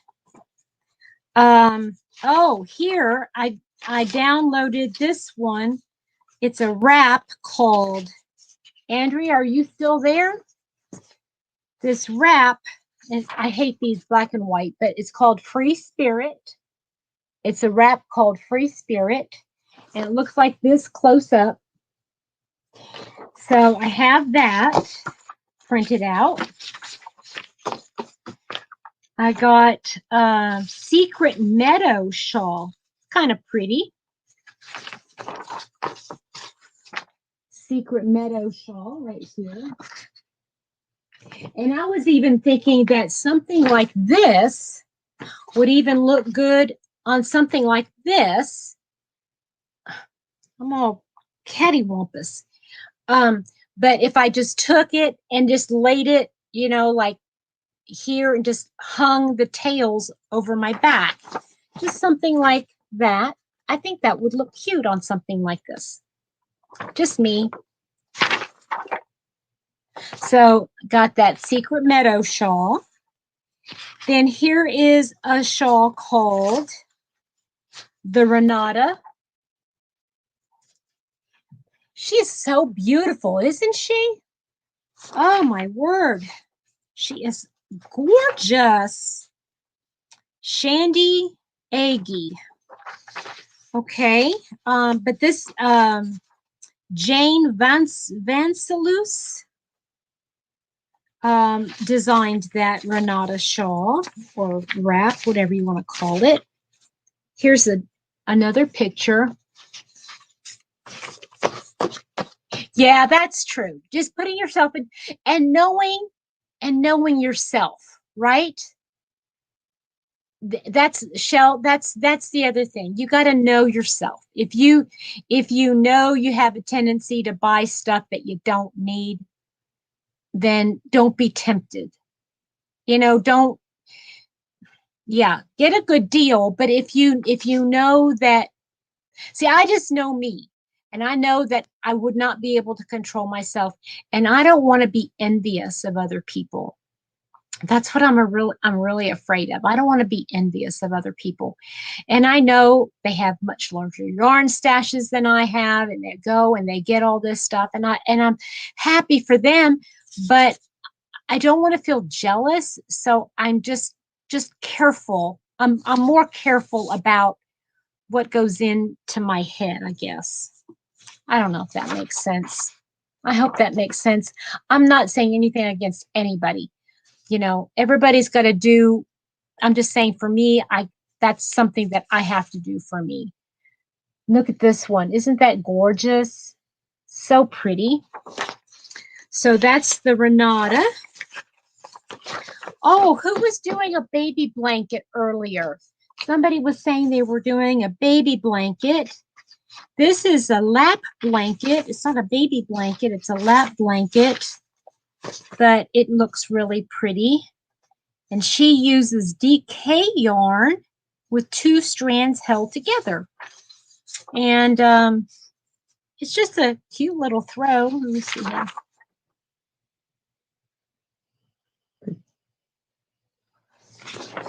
Oh, here I downloaded this one. It's a wrap called, Andrea, are you still there? This wrap, and I hate these black and white, but it's called Free Spirit. It's a wrap called Free Spirit, and it looks like this close up. So I have that printed out. I got a Secret Meadow shawl, kind of pretty. Secret Meadow shawl right here. And I was even thinking that something like this would even look good on something like this. I'm all cattywampus. But if I just took it and just laid it, you know, like here, and just hung the tails over my back, just something like that, I think that would look cute on something like this. Just me. So got that Secret Meadow shawl. Then here is a shawl called the Renata. She is so beautiful, isn't she? Oh my word. She is gorgeous. Shandy Agee. Okay. But this Jane Vansalus designed that Renata shawl or wrap, whatever you want to call it. Here's another picture. Yeah, that's true. Just putting yourself in and knowing yourself, right? That's the other thing. You got to know yourself. If you know you have a tendency to buy stuff that you don't need, then don't be tempted. You know, don't, yeah, get a good deal. But if you know that, see, I just know me, and I know that I would not be able to control myself, and I don't want to be envious of other people. That's what I'm really afraid of. I don't want to be envious of other people. And I know they have much larger yarn stashes than I have, and they go and they get all this stuff, and I'm happy for them, but I don't want to feel jealous. So I'm just careful. I'm more careful about what goes into my head, I guess. I don't know if that makes sense. I hope that makes sense. I'm not saying anything against anybody. You know, everybody's got to do. I'm just saying for me, that's something that I have to do for me. Look at this one. Isn't that gorgeous? So pretty. So that's the Renata. Oh, who was doing a baby blanket earlier? Somebody was saying they were doing a baby blanket. This is a lap blanket. It's not a baby blanket, it's a lap blanket, but it looks really pretty. And she uses DK yarn with 2 strands held together. And it's just a cute little throw. Let me see here.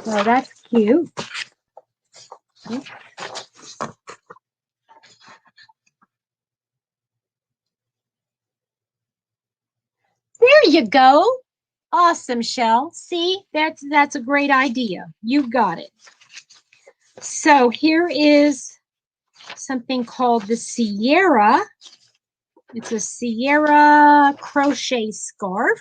So that's cute. There you go. Awesome, Shell. See, that's a great idea. You got it. So here is something called the Sierra. It's a Sierra crochet scarf.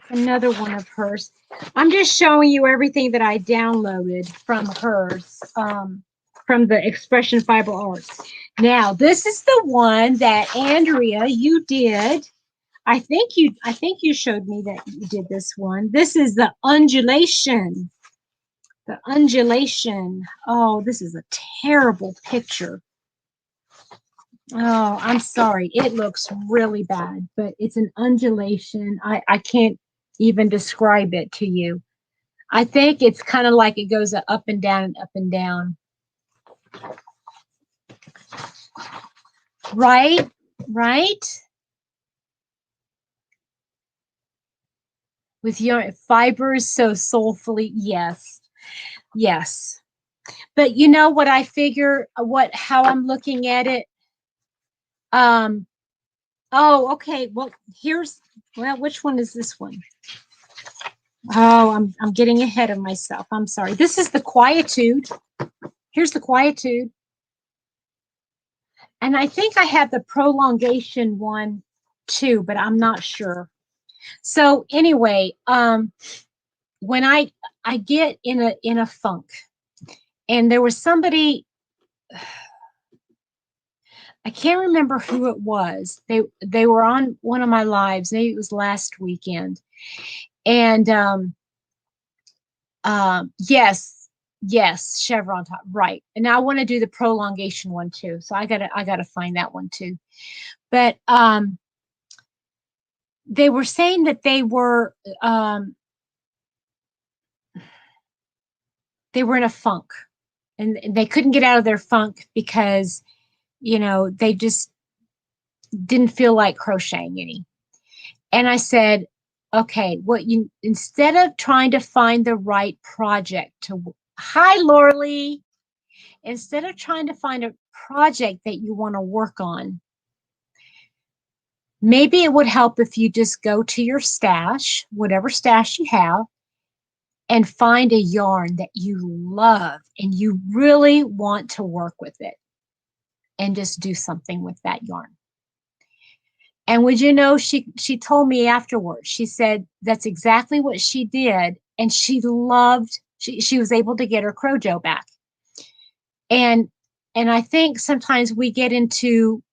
Another one of hers. I'm just showing you everything that I downloaded from hers, from the Expression Fiber Arts. Now, this is the one that Andrea, you did. I think you showed me that you did this one. This is the undulation. The undulation. Oh, this is a terrible picture. Oh, I'm sorry. It looks really bad, but it's an undulation. I can't even describe it to you. I think it's kind of like it goes up and down and up and down. Right? Right? With your fibers so soulfully. Yes. Yes. But you know what I figure, how I'm looking at it? Oh, okay. Well, which one is this one? Oh, I'm getting ahead of myself. I'm sorry. This is the Quietude. Here's the Quietude. And I think I have the Prolongation one too, but I'm not sure. So anyway, when I get in a funk, and there was somebody, I can't remember who it was. They were on one of my lives. Maybe it was last weekend. And yes, chevron top, right. And now I want to do the prolongation one too. So I gotta find that one too. But they were saying that they were in a funk, and they couldn't get out of their funk because, they just didn't feel like crocheting any. And I said, okay, instead of trying to find the right project hi, Lorley, instead of trying to find a project that you want to work on, maybe it would help if you just go to your stash, whatever stash you have, and find a yarn that you love and you really want to work with it, and just do something with that yarn. And would you know, she told me afterwards, she said that's exactly what she did. And she was able to get her Crojo back. And I think sometimes we get into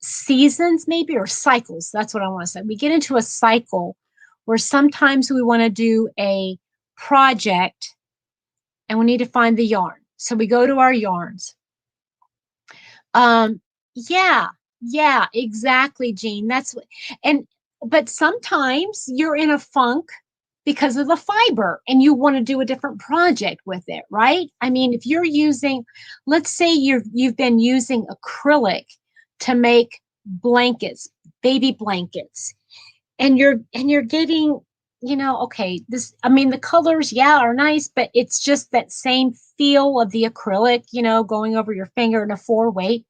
seasons maybe, or cycles. That's what I want to say. We get into a cycle where sometimes we want to do a project and we need to find the yarn. So we go to our yarns. Yeah, exactly, Jean. But sometimes you're in a funk because of the fiber and you want to do a different project with it, right? I mean, if you're using, let's say you've been using acrylic to make blankets, baby blankets, and you're getting, okay, the colors, are nice, but it's just that same feel of the acrylic, going over your finger in a 4-weight.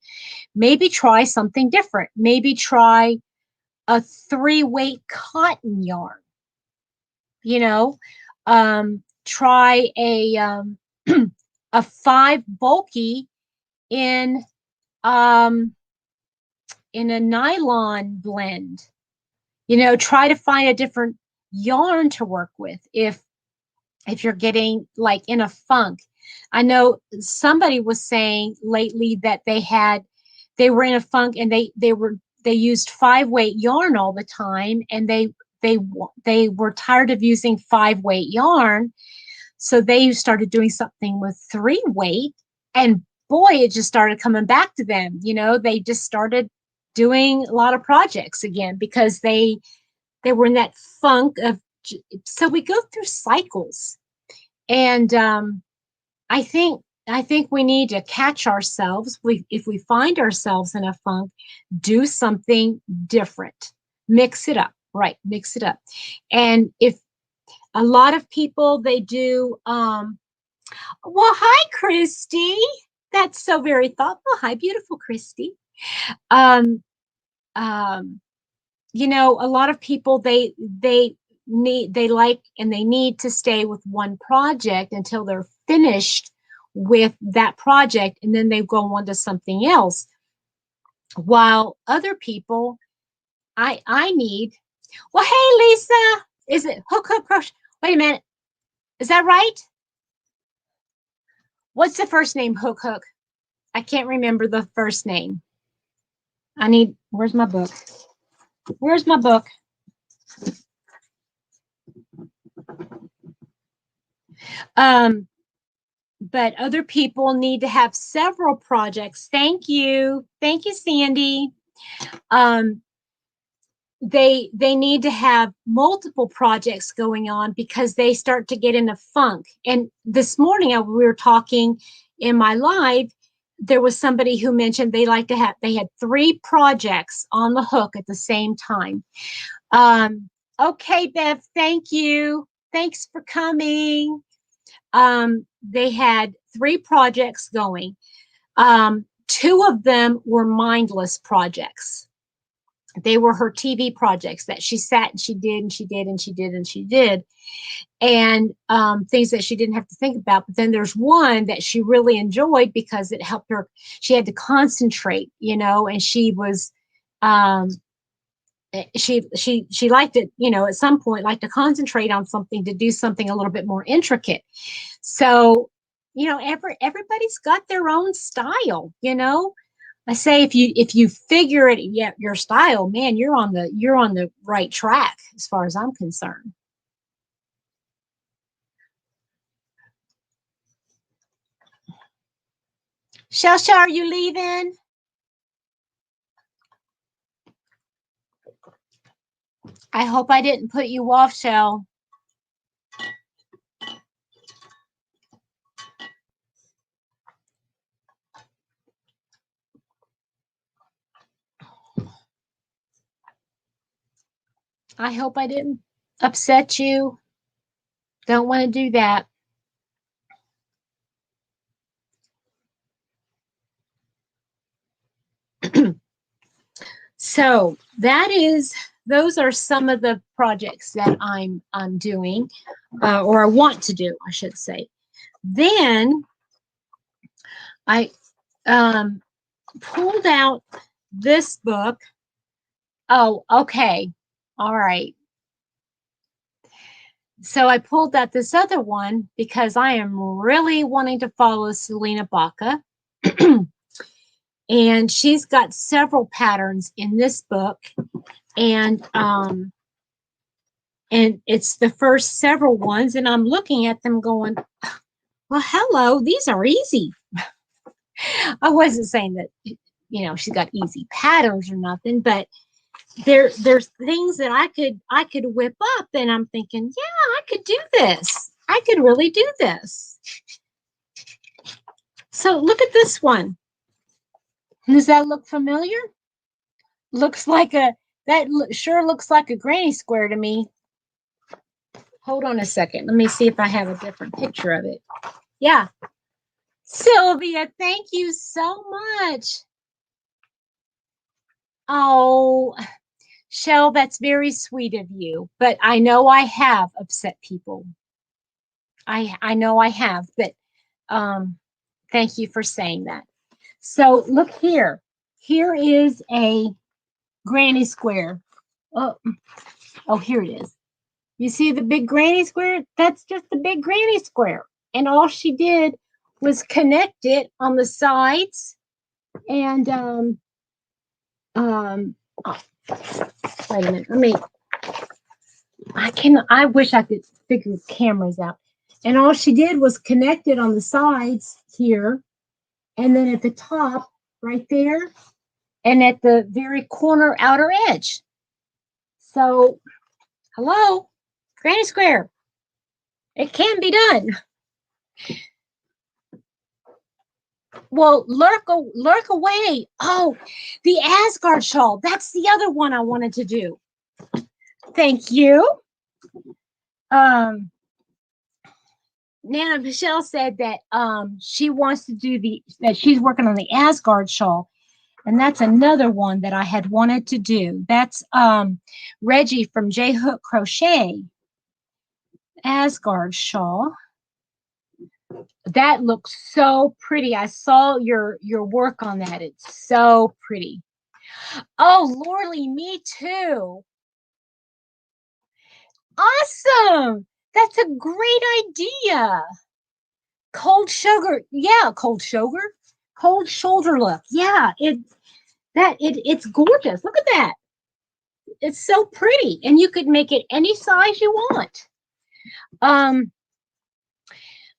Maybe try something different. Maybe try a 3-weight cotton yarn. Try a a 5 bulky in a nylon blend. Try to find a different yarn to work with if you're getting like in a funk. I know somebody was saying lately that they were in a funk, and they used 5-weight yarn all the time, and they were tired of using 5-weight yarn, so they started doing something with 3-weight, and boy, it just started coming back to them. They just started doing a lot of projects again because they were in that funk of. So we go through cycles, and I think we need to catch ourselves. If we find ourselves in a funk, do something different. Mix it up, right? Mix it up. And if a lot of people, they do, well, hi, Christy. That's so very thoughtful. Hi, beautiful Christy. Um, um, a lot of people, they like and they need to stay with one project until they're finished with that project, and then they go on to something else. While other people, I need, well, hey, Lisa, is it hook crochet? Wait a minute, is that right? What's the first name? Hook? I can't remember the first name. Where's my book? Where's my book? But other people need to have several projects. Thank you, Sandy. They need to have multiple projects going on because they start to get in a funk. And this morning, we were talking in my live. There was somebody who mentioned they had 3 projects on the hook at the same time. Okay, Bev, thank you. Thanks for coming. They had 3 projects going. 2 of them were mindless projects. They were her TV projects that she sat and she did and she did and she did and she did, and things that she didn't have to think about. But then there's one that she really enjoyed because it helped her. She had to concentrate, and she was she liked it, at some point, like to concentrate on something, to do something a little bit more intricate. So, everybody's got their own style. I say if you figure it, yeah, your style, man, you're on the right track as far as I'm concerned. Shelsha, are you leaving? I hope I didn't put you off, Shell. I hope I didn't upset you. Don't want to do that. So those are some of the projects that I'm doing, or I want to do, I should say. Then I pulled out this book. Oh, okay. All right. So I pulled out this other one because I am really wanting to follow Selena Baca. And she's got several patterns in this book. And it's the first several ones. And I'm looking at them going, well, hello, these are easy. I wasn't saying that, she's got easy patterns or nothing, but there's things that I could whip up, and I'm thinking, yeah, I could do this. I could really do this. So look at this one. Does that look familiar? Sure looks like a granny square to me. Hold on a second. Let me see if I have a different picture of it. Yeah. Sylvia, thank you so much. Oh, Shell, that's very sweet of you, but I know I have upset people. I know I have, but thank you for saying that. So look here. Here is a granny square. Oh, here it is. You see the big granny square? That's just the big granny square. And all she did was connect it on the sides and Oh, wait a minute. I wish I could figure cameras out. And all she did was connect it on the sides here, and then at the top, right there, and at the very corner outer edge. So, hello, Granny Square. It can be done. Well, lurk away. Oh, the Asgard shawl. That's the other one I wanted to do. Thank you. Nana Michelle said that she wants to do that she's working on the Asgard shawl. And that's another one that I had wanted to do. That's Reggie from J Hook Crochet. Asgard shawl. That looks so pretty. I saw your work on that. It's so pretty. Oh, Lorley, me too. Awesome. That's a great idea. Cold sugar. Yeah, cold sugar. Cold shoulder look. Yeah, it's gorgeous. Look at that. It's so pretty. And you could make it any size you want.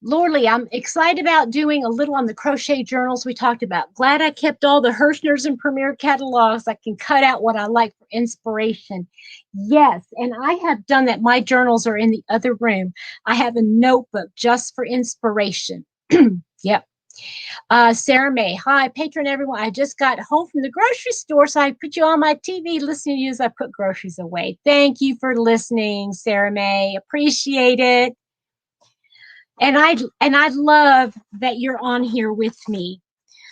Lorley, I'm excited about doing a little on the crochet journals we talked about. Glad I kept all the Hirschners and Premier catalogs. I can cut out what I like for inspiration. Yes, and I have done that. My journals are in the other room. I have a notebook just for inspiration. Yep. Sarah May, hi, patron everyone. I just got home from the grocery store, so I put you on my TV listening to you as I put groceries away. Thank you for listening, Sarah May. Appreciate it. And I'd love that you're on here with me.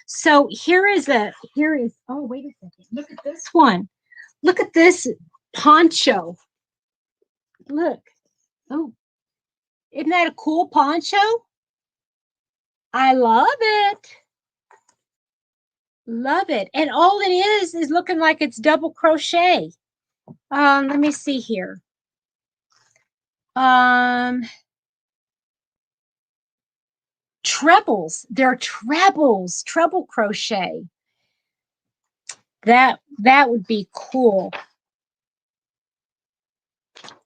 So here is oh, wait a second. Look at this one. Look at this poncho. Look. Oh, isn't that a cool poncho? I love it. Love it. And all it is looking like it's double crochet. Let me see here. Trebles. They're trebles, treble crochet. That would be cool.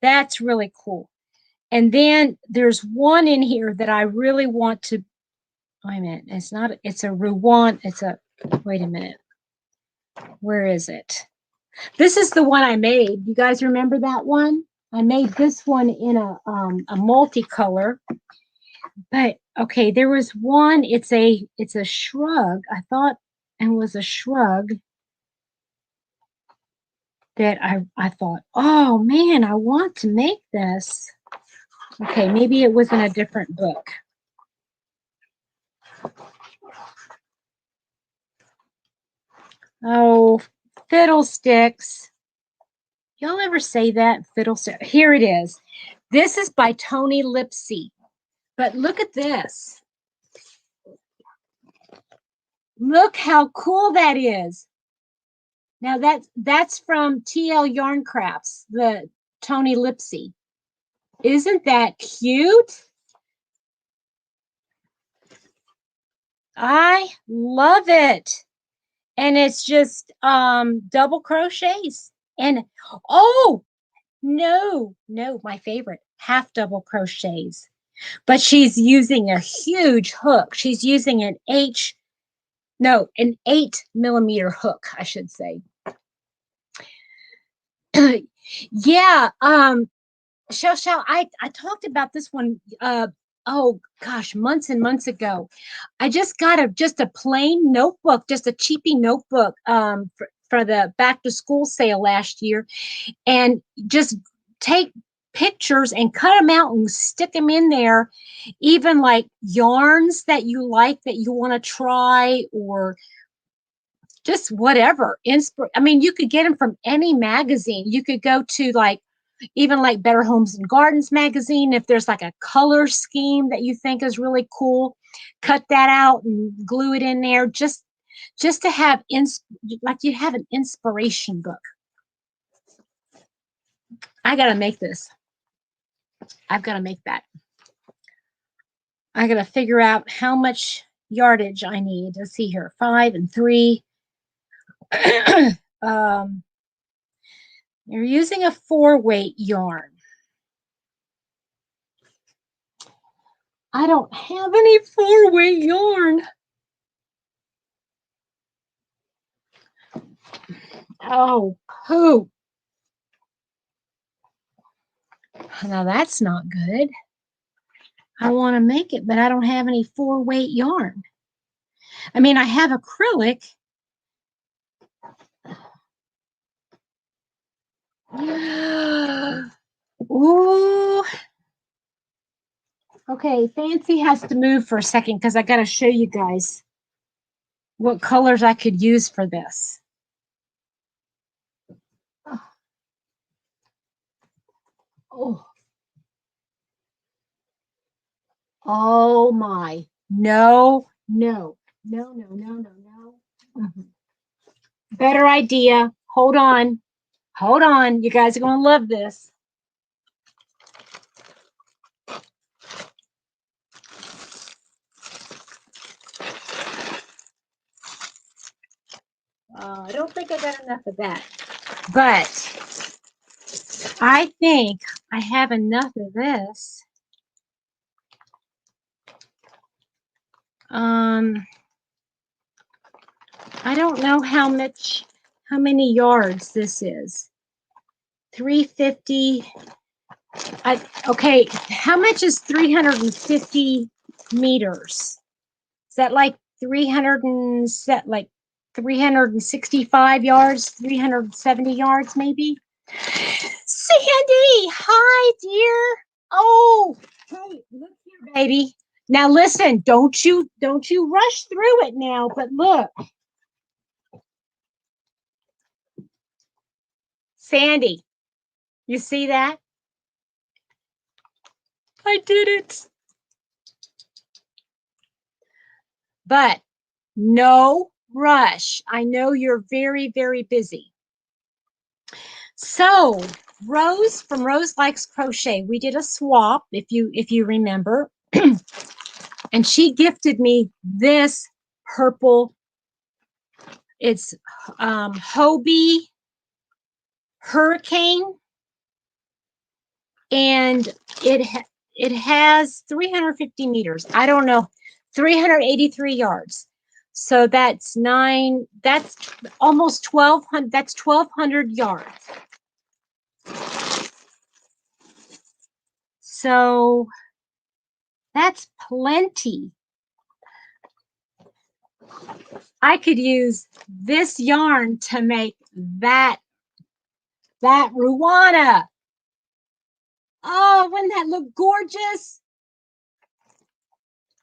That's really cool. And then there's one in here that I really want to, wait a minute, it's a Rouen, wait a minute. Where is it? This is the one I made. You guys remember that one? I made this one in a multicolor. But okay, there was one, it's a shrug. I thought it was a shrug that I thought, oh man, I want to make this. Okay, maybe it was in a different book. Oh, fiddlesticks. Y'all ever say that? Fiddlesticks. Here it is. This is by Tony Lipsy. But look at this. Look how cool that is. Now that's from TL Yarn Crafts, the Tony Lipsy. Isn't that cute? I love it. And it's just double crochets. And oh, no, my favorite, half double crochets. But she's using a huge hook. She's using an 8mm hook, I should say. Yeah, Shell, I talked about this one oh gosh, months and months ago. I just got just a plain notebook, just a cheapy notebook for the back to school sale last year, and just take pictures and cut them out and stick them in there, even like yarns that you like that you want to try, or just whatever. I mean, you could get them from any magazine. You could go to even like Better Homes and Gardens magazine. If there's like a color scheme that you think is really cool, cut that out and glue it in there, just to have like you have an inspiration book. I gotta make this. I've got to make that. I gotta figure out how much yardage I need. Let's see here, 5 and 3. you're using a 4-weight yarn. I don't have any 4-weight yarn. Oh, poop. Now that's not good. I want to make it, but I don't have any 4-weight yarn. I mean, I have acrylic. Ooh. Okay, Fancy has to move for a second because I got to show you guys what colors I could use for this. Oh. Oh my. No, no, no, no, no, no, no. Better idea. Hold on. Hold on. You guys are going to love this. I don't think I got enough of that. But I think I have enough of this. I don't know how many yards this is. 350. Okay, how much is 350 meters? Is that like 365 yards, 370 yards maybe? Sandy, hi dear. Oh, hey, look here, baby. Now listen, don't you rush through it now, but look. Sandy, you see that? I did it. But no rush. I know you're very, very busy. So Rose from Rose Likes Crochet, we did a swap, if you remember. And she gifted me this purple. It's Hobie Hurricane, and it has 350 meters. I don't know, 383 yards. So that's almost 1,200. That's 1,200 yards. So that's plenty. I could use this yarn to make that Ruana. Oh, wouldn't that look gorgeous?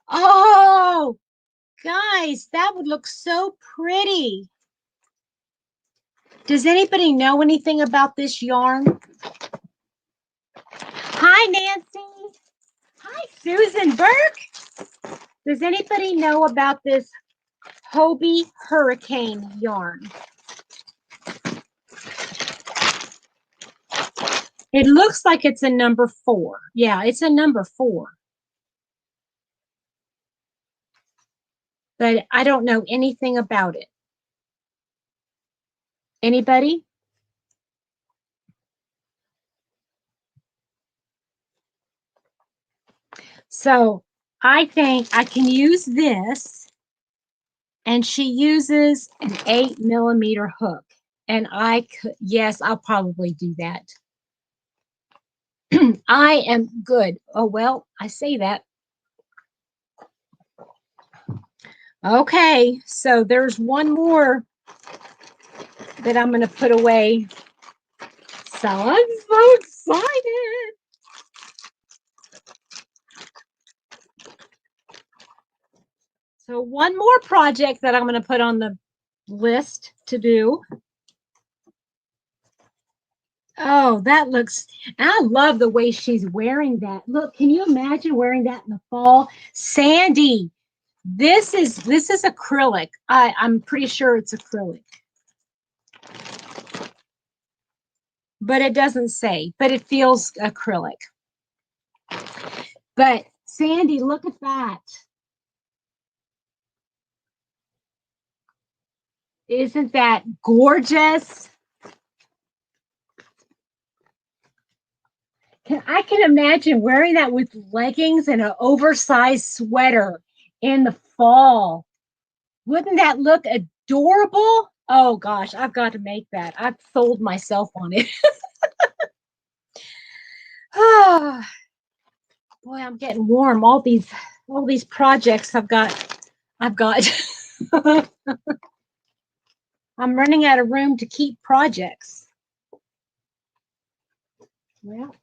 Oh, guys, that would look so pretty. Does anybody know anything about this yarn? Hi, Nancy. Hi, Susan Burke. Does anybody know about this Hobie Hurricane yarn? It looks like it's a number 4. Yeah, it's a number 4. But I don't know anything about it. Anybody? So I think I can use this, and she uses an 8mm hook. And I could, yes, I'll probably do that. I am good. Oh, well, I say that. Okay, so there's one more that I'm going to put away. So I'm so excited. So one more project that I'm going to put on the list to do. Oh, that looks, I love the way she's wearing that. Look, can you imagine wearing that in the fall? Sandy, this is acrylic. I'm pretty sure it's acrylic. But it doesn't say, but it feels acrylic. But Sandy, look at that. Isn't that gorgeous? I can imagine wearing that with leggings and an oversized sweater in the fall. Wouldn't that look adorable? Oh gosh, I've got to make that. I've sold myself on it. Ah, boy, I'm getting warm. All these projects I've got I'm running out of room to keep projects. Well,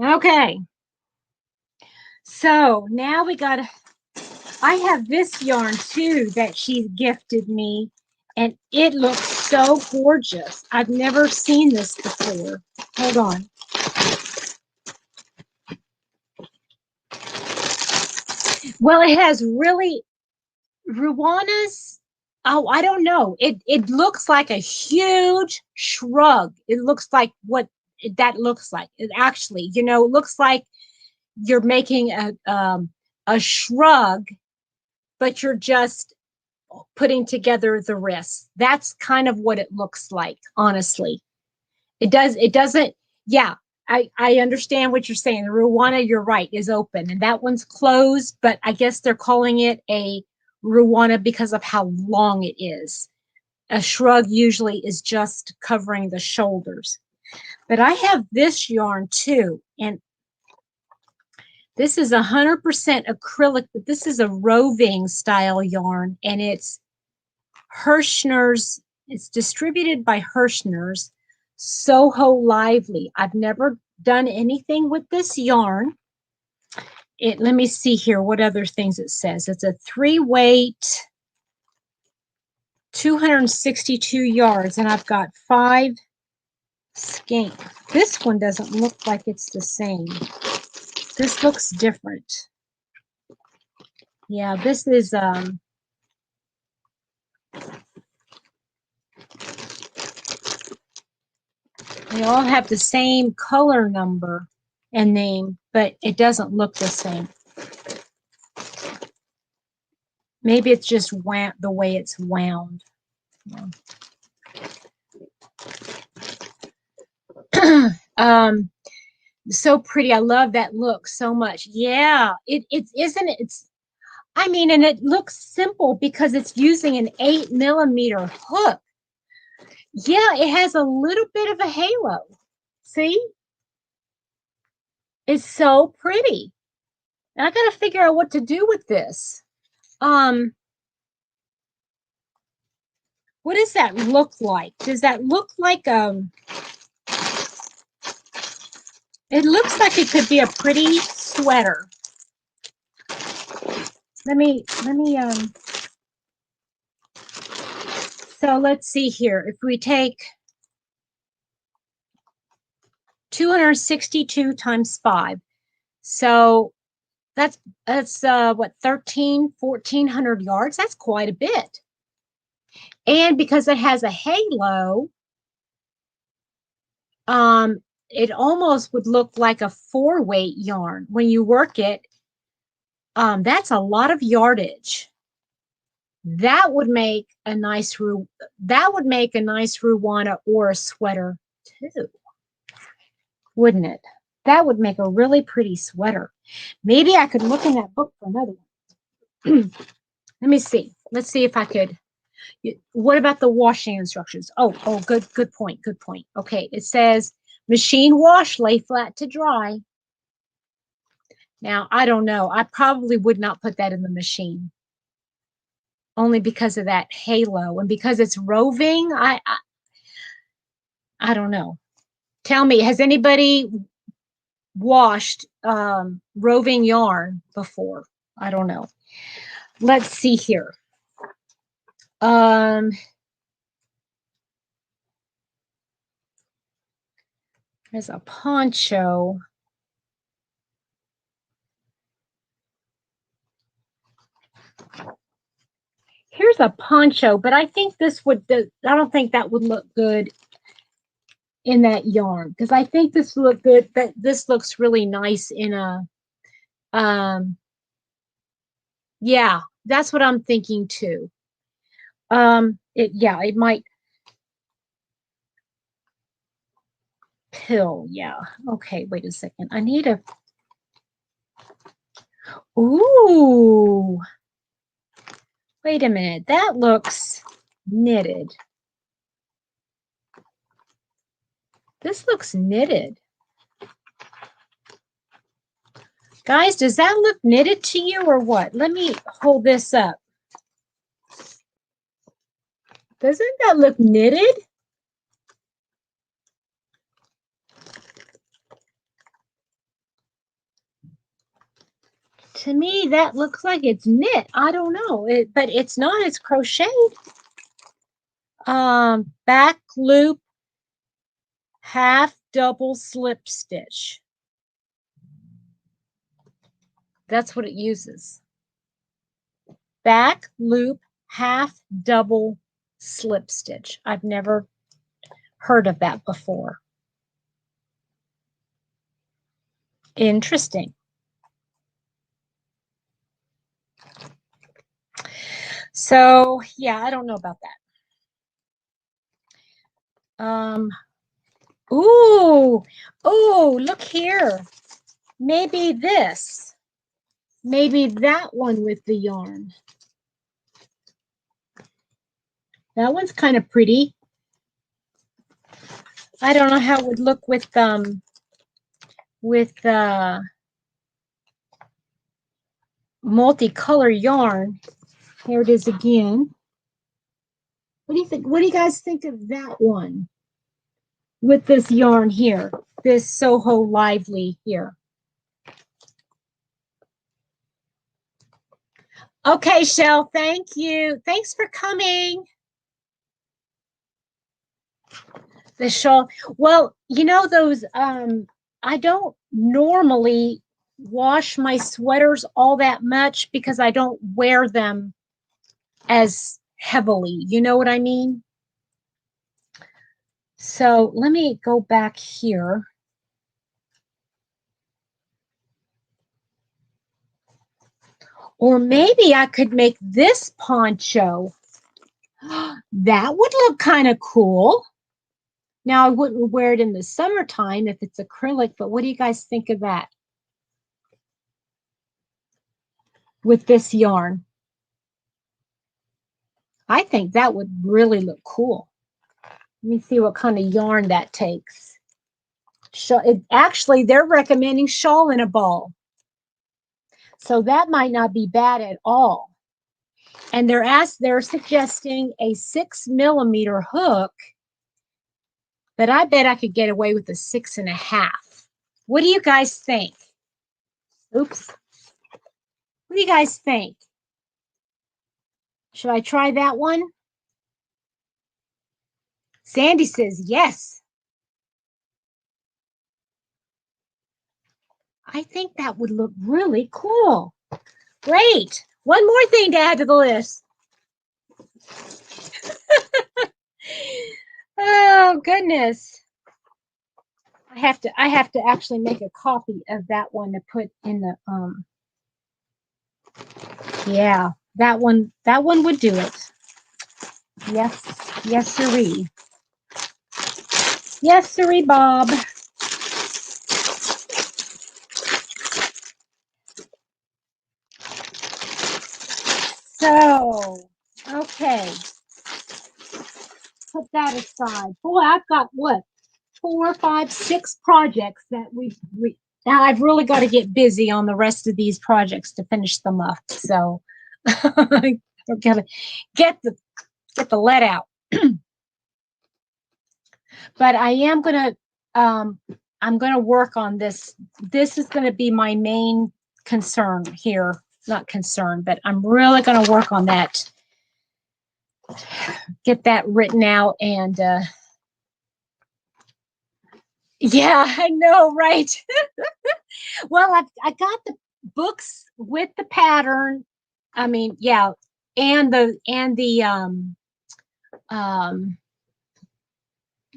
okay. So now I have this yarn too that she gifted me, and it looks so gorgeous. I've never seen this before. Hold on. Well, it has really Ruana's. Oh, I don't know. It looks like a huge shrug. It looks like what that looks like. It actually, looks like you're making a shrug, but you're just putting together the wrists. That's kind of what it looks like, honestly. It doesn't, yeah. I understand what you're saying. The Ruana, you're right, is open, and that one's closed, but I guess they're calling it a Ruana because of how long it is. A shrug usually is just covering the shoulders. But I have this yarn too, and this is 100% acrylic, but this is a roving style yarn, and it's Hirschner's. It's distributed by Hirschner's Soho Lively. I've never done anything with this yarn. Let me see here what other things it says. It's a 3-weight, 262 yards, and I've got 5 skein. This one doesn't look like it's the same. This looks different. Yeah, this is they all have the same color number and name, but it doesn't look the same. Maybe it's just the way it's wound. So pretty. I love that look so much. Yeah, isn't it? I mean, and it looks simple because it's using an 8mm hook. Yeah, it has a little bit of a halo. See? It's so pretty. And I got to figure out what to do with this. What does that look like? Does that look like it looks like it could be a pretty sweater. Let me so let's see here. If we take 262 times 5, so that's what, 1,400 yards. That's quite a bit. And because it has a halo, it almost would look like a 4-weight yarn when you work it. That's a lot of yardage. That would make a nice Ruana or a sweater too, wouldn't it? That would make a really pretty sweater. Maybe I could look in that book for another one. Let me see. Let's see if I could. What about the washing instructions? Oh, good point. Good point. Okay, it says machine wash, lay flat to dry. Now, I don't know. I probably would not put that in the machine, only because of that halo and because it's roving. I don't know. Tell me, has anybody washed roving yarn before? I don't know. Let's see here. There's a poncho. Here's a poncho, but I think I don't think that would look good in that yarn, because I think this would look good, but this looks really nice in a, yeah, that's what I'm thinking too. It might pill. Yeah. Okay, wait a second. I need a, ooh, wait a minute. That looks knitted. This looks knitted. Guys, does that look knitted to you or what? Let me hold this up. Doesn't that look knitted? To me, that looks like it's knit. I don't know, but it's not. It's crocheted. Back loop, half double slip stitch. That's what it uses. Back loop, half double slip stitch. I've never heard of that before. Interesting. So yeah, I don't know about that. Ooh, look here. Maybe this. Maybe that one with the yarn. That one's kind of pretty. I don't know how it would look with multicolor yarn. Here it is again. What do you think? What do you guys think of that one? With this yarn here, this Soho Lively here. Okay, Shell, thank you. Thanks for coming. The shawl. Well, you know those, I don't normally wash my sweaters all that much because I don't wear them as heavily. You know what I mean? So let me go back here. Or maybe I could make this poncho. That would look kind of cool. Now, I wouldn't wear it in the summertime if it's acrylic, but what do you guys think of that? With this yarn. I think that would really look cool. Let me see what kind of yarn that takes. Actually, they're recommending shawl in a ball. So that might not be bad at all. And they're suggesting a 6mm hook, but I bet I could get away with a 6.5. What do you guys think? Oops. What do you guys think? Should I try that one? Sandy says yes. I think that would look really cool. Great. One more thing to add to the list. Oh, goodness. I have to actually make a copy of that one to put in the yeah, that one would do it. Yes, sirree. Yes, sirree, Bob. So, okay. Put that aside. Boy, I've got what? 4, 5, 6 projects that now I've really got to get busy on the rest of these projects to finish them up. So I've got to get the let out. But I am gonna I'm gonna work on this. This is gonna be my main concern here. Not concern, but I'm really gonna work on that. Get that written out and yeah, I know, right? Well, I got the books with the pattern. I mean, yeah, and the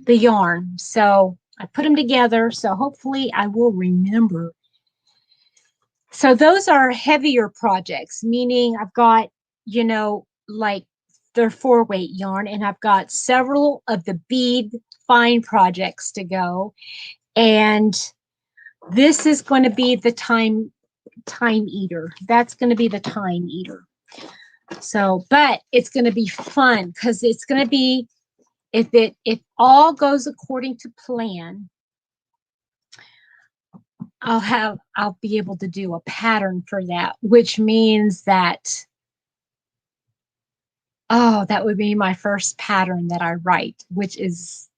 yarn. So I put them together. So hopefully I will remember. So those are heavier projects, meaning I've got, you know, like their 4-weight yarn, and I've got several of the bead find projects to go. And this is going to be the time eater. That's going to be the time eater. So, but it's going to be fun because it's going to be, if all goes according to plan, I'll be able to do a pattern for that, which means that, oh, that would be my first pattern that I write, which is,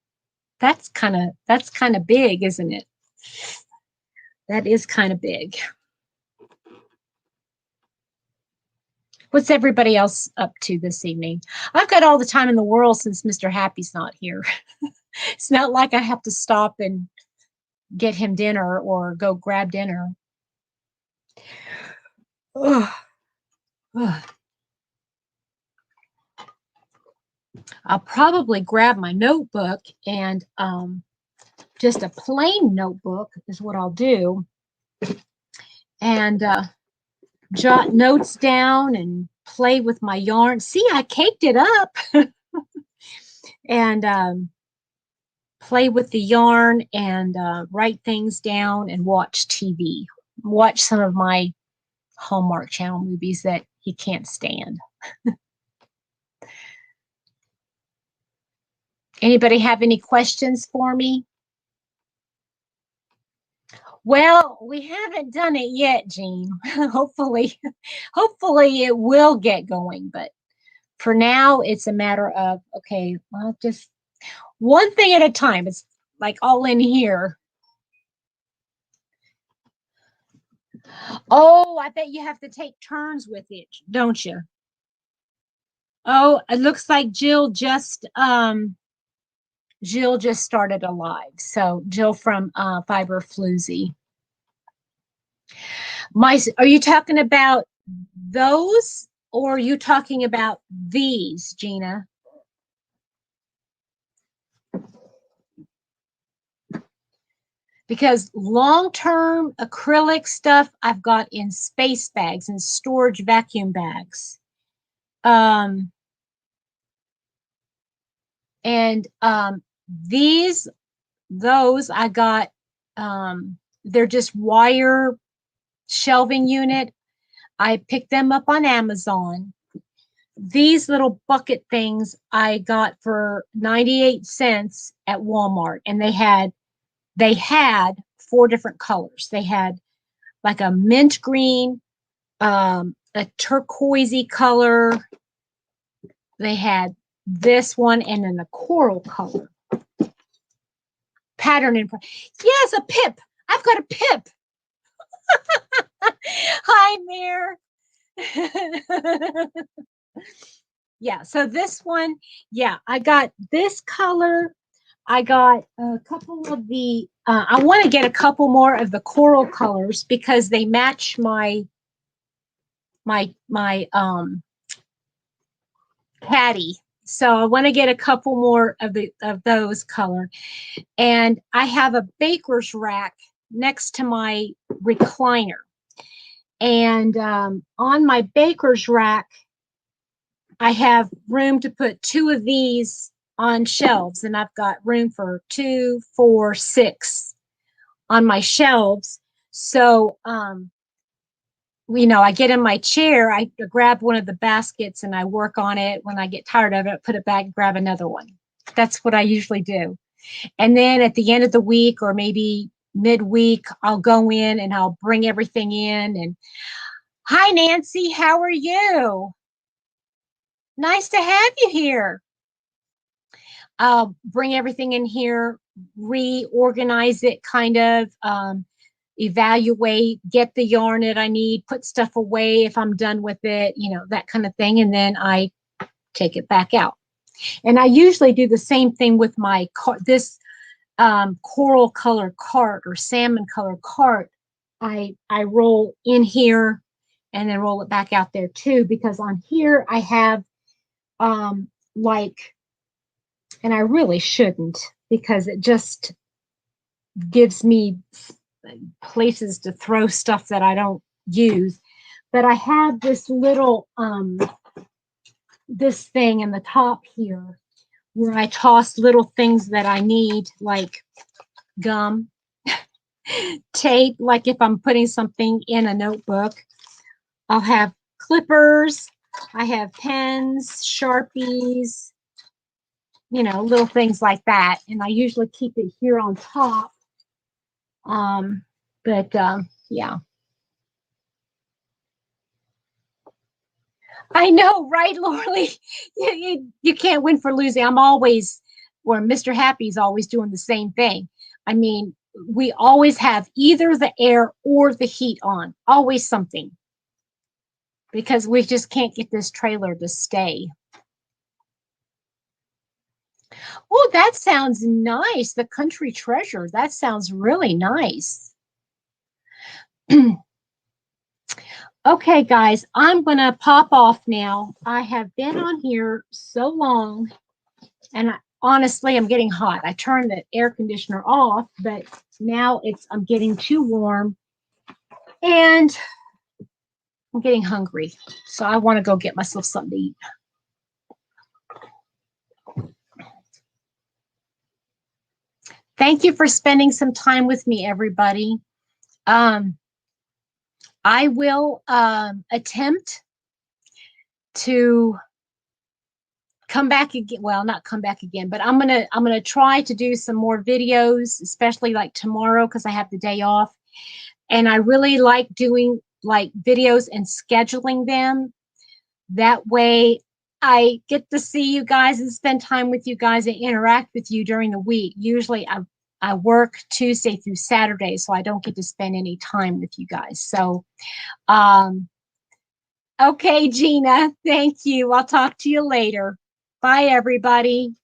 that's kind of big, isn't it? That is kind of big. What's everybody else up to this evening? I've got all the time in the world since Mr. Happy's not here. It's not like I have to stop and get him dinner or go grab dinner. Ugh. Ugh. I'll probably grab my notebook and just a plain notebook is what I'll do, and jot notes down and play with my yarn. See, I caked it up. And play with the yarn and write things down and watch TV. Watch some of my Hallmark Channel movies that he can't stand. Anybody have any questions for me? Well, we haven't done it yet, Jean. hopefully it will get going, but for now it's a matter of, okay, well, just one thing at a time. It's like all in here. Oh, I bet you have to take turns with it, don't you? Oh, it looks like Jill just started a live. So Jill from Fiber Floozy. Are you talking about those, or are you talking about these, Gina? Because long-term acrylic stuff I've got in space bags and storage vacuum bags. Those I got, they're just wire shelving unit. I picked them up on Amazon. These little bucket things I got for 98 cents at Walmart, and they had 4 different colors. They had like a mint green, a turquoisey color. They had this one, and then the coral color. Pattern in front. Yes, a pip. I've got a pip. Hi, Mir. Yeah, so this one, yeah, I got this color. I got a couple of the, I want to get a couple more of the coral colors because they match my caddy. So I want to get a couple more of those color. And I have a baker's rack next to my recliner. And on my baker's rack, I have room to put 2 of these on shelves, and I've got room for 2, 4, 6 on my shelves. So, I get in my chair, I grab one of the baskets and I work on it. When I get tired of it, put it back, grab another one. That's what I usually do. And then at the end of the week, or maybe midweek, I'll go in and I'll bring everything in. And hi, Nancy, how are you? Nice to have you here. I'll bring everything in here, reorganize it, kind of evaluate, get the yarn that I need, put stuff away if I'm done with it, that kind of thing. And then I take it back out. And I usually do the same thing with my this coral color cart or salmon color cart. I roll in here and then roll it back out there too, because on here I have and I really shouldn't, because it just gives me places to throw stuff that I don't use. But I have this little this thing in the top here where I toss little things that I need, like gum, tape, like if I'm putting something in a notebook. I'll have clippers, I have pens, Sharpies, little things like that. And I usually keep it here on top. But yeah. I know, right, Lorley? You can't win for losing. I'm always, or Mr. Happy's always doing the same thing. I mean, we always have either the air or the heat on, always something, because we just can't get this trailer to stay. Oh, that sounds nice. The Country Treasure. That sounds really nice. Okay, guys, I'm going to pop off now. I have been on here so long, and honestly, I'm getting hot. I turned the air conditioner off, but now I'm getting too warm, and I'm getting hungry. So I want to go get myself something to eat. Thank you for spending some time with me, everybody. I will attempt to come back again. Well, not come back again, but I'm gonna try to do some more videos, especially like tomorrow because I have the day off. And I really like doing like videos and scheduling them. That way I get to see you guys and spend time with you guys and interact with you during the week. Usually I work Tuesday through Saturday, so I don't get to spend any time with you guys. So, okay, Gina, thank you. I'll talk to you later. Bye, everybody.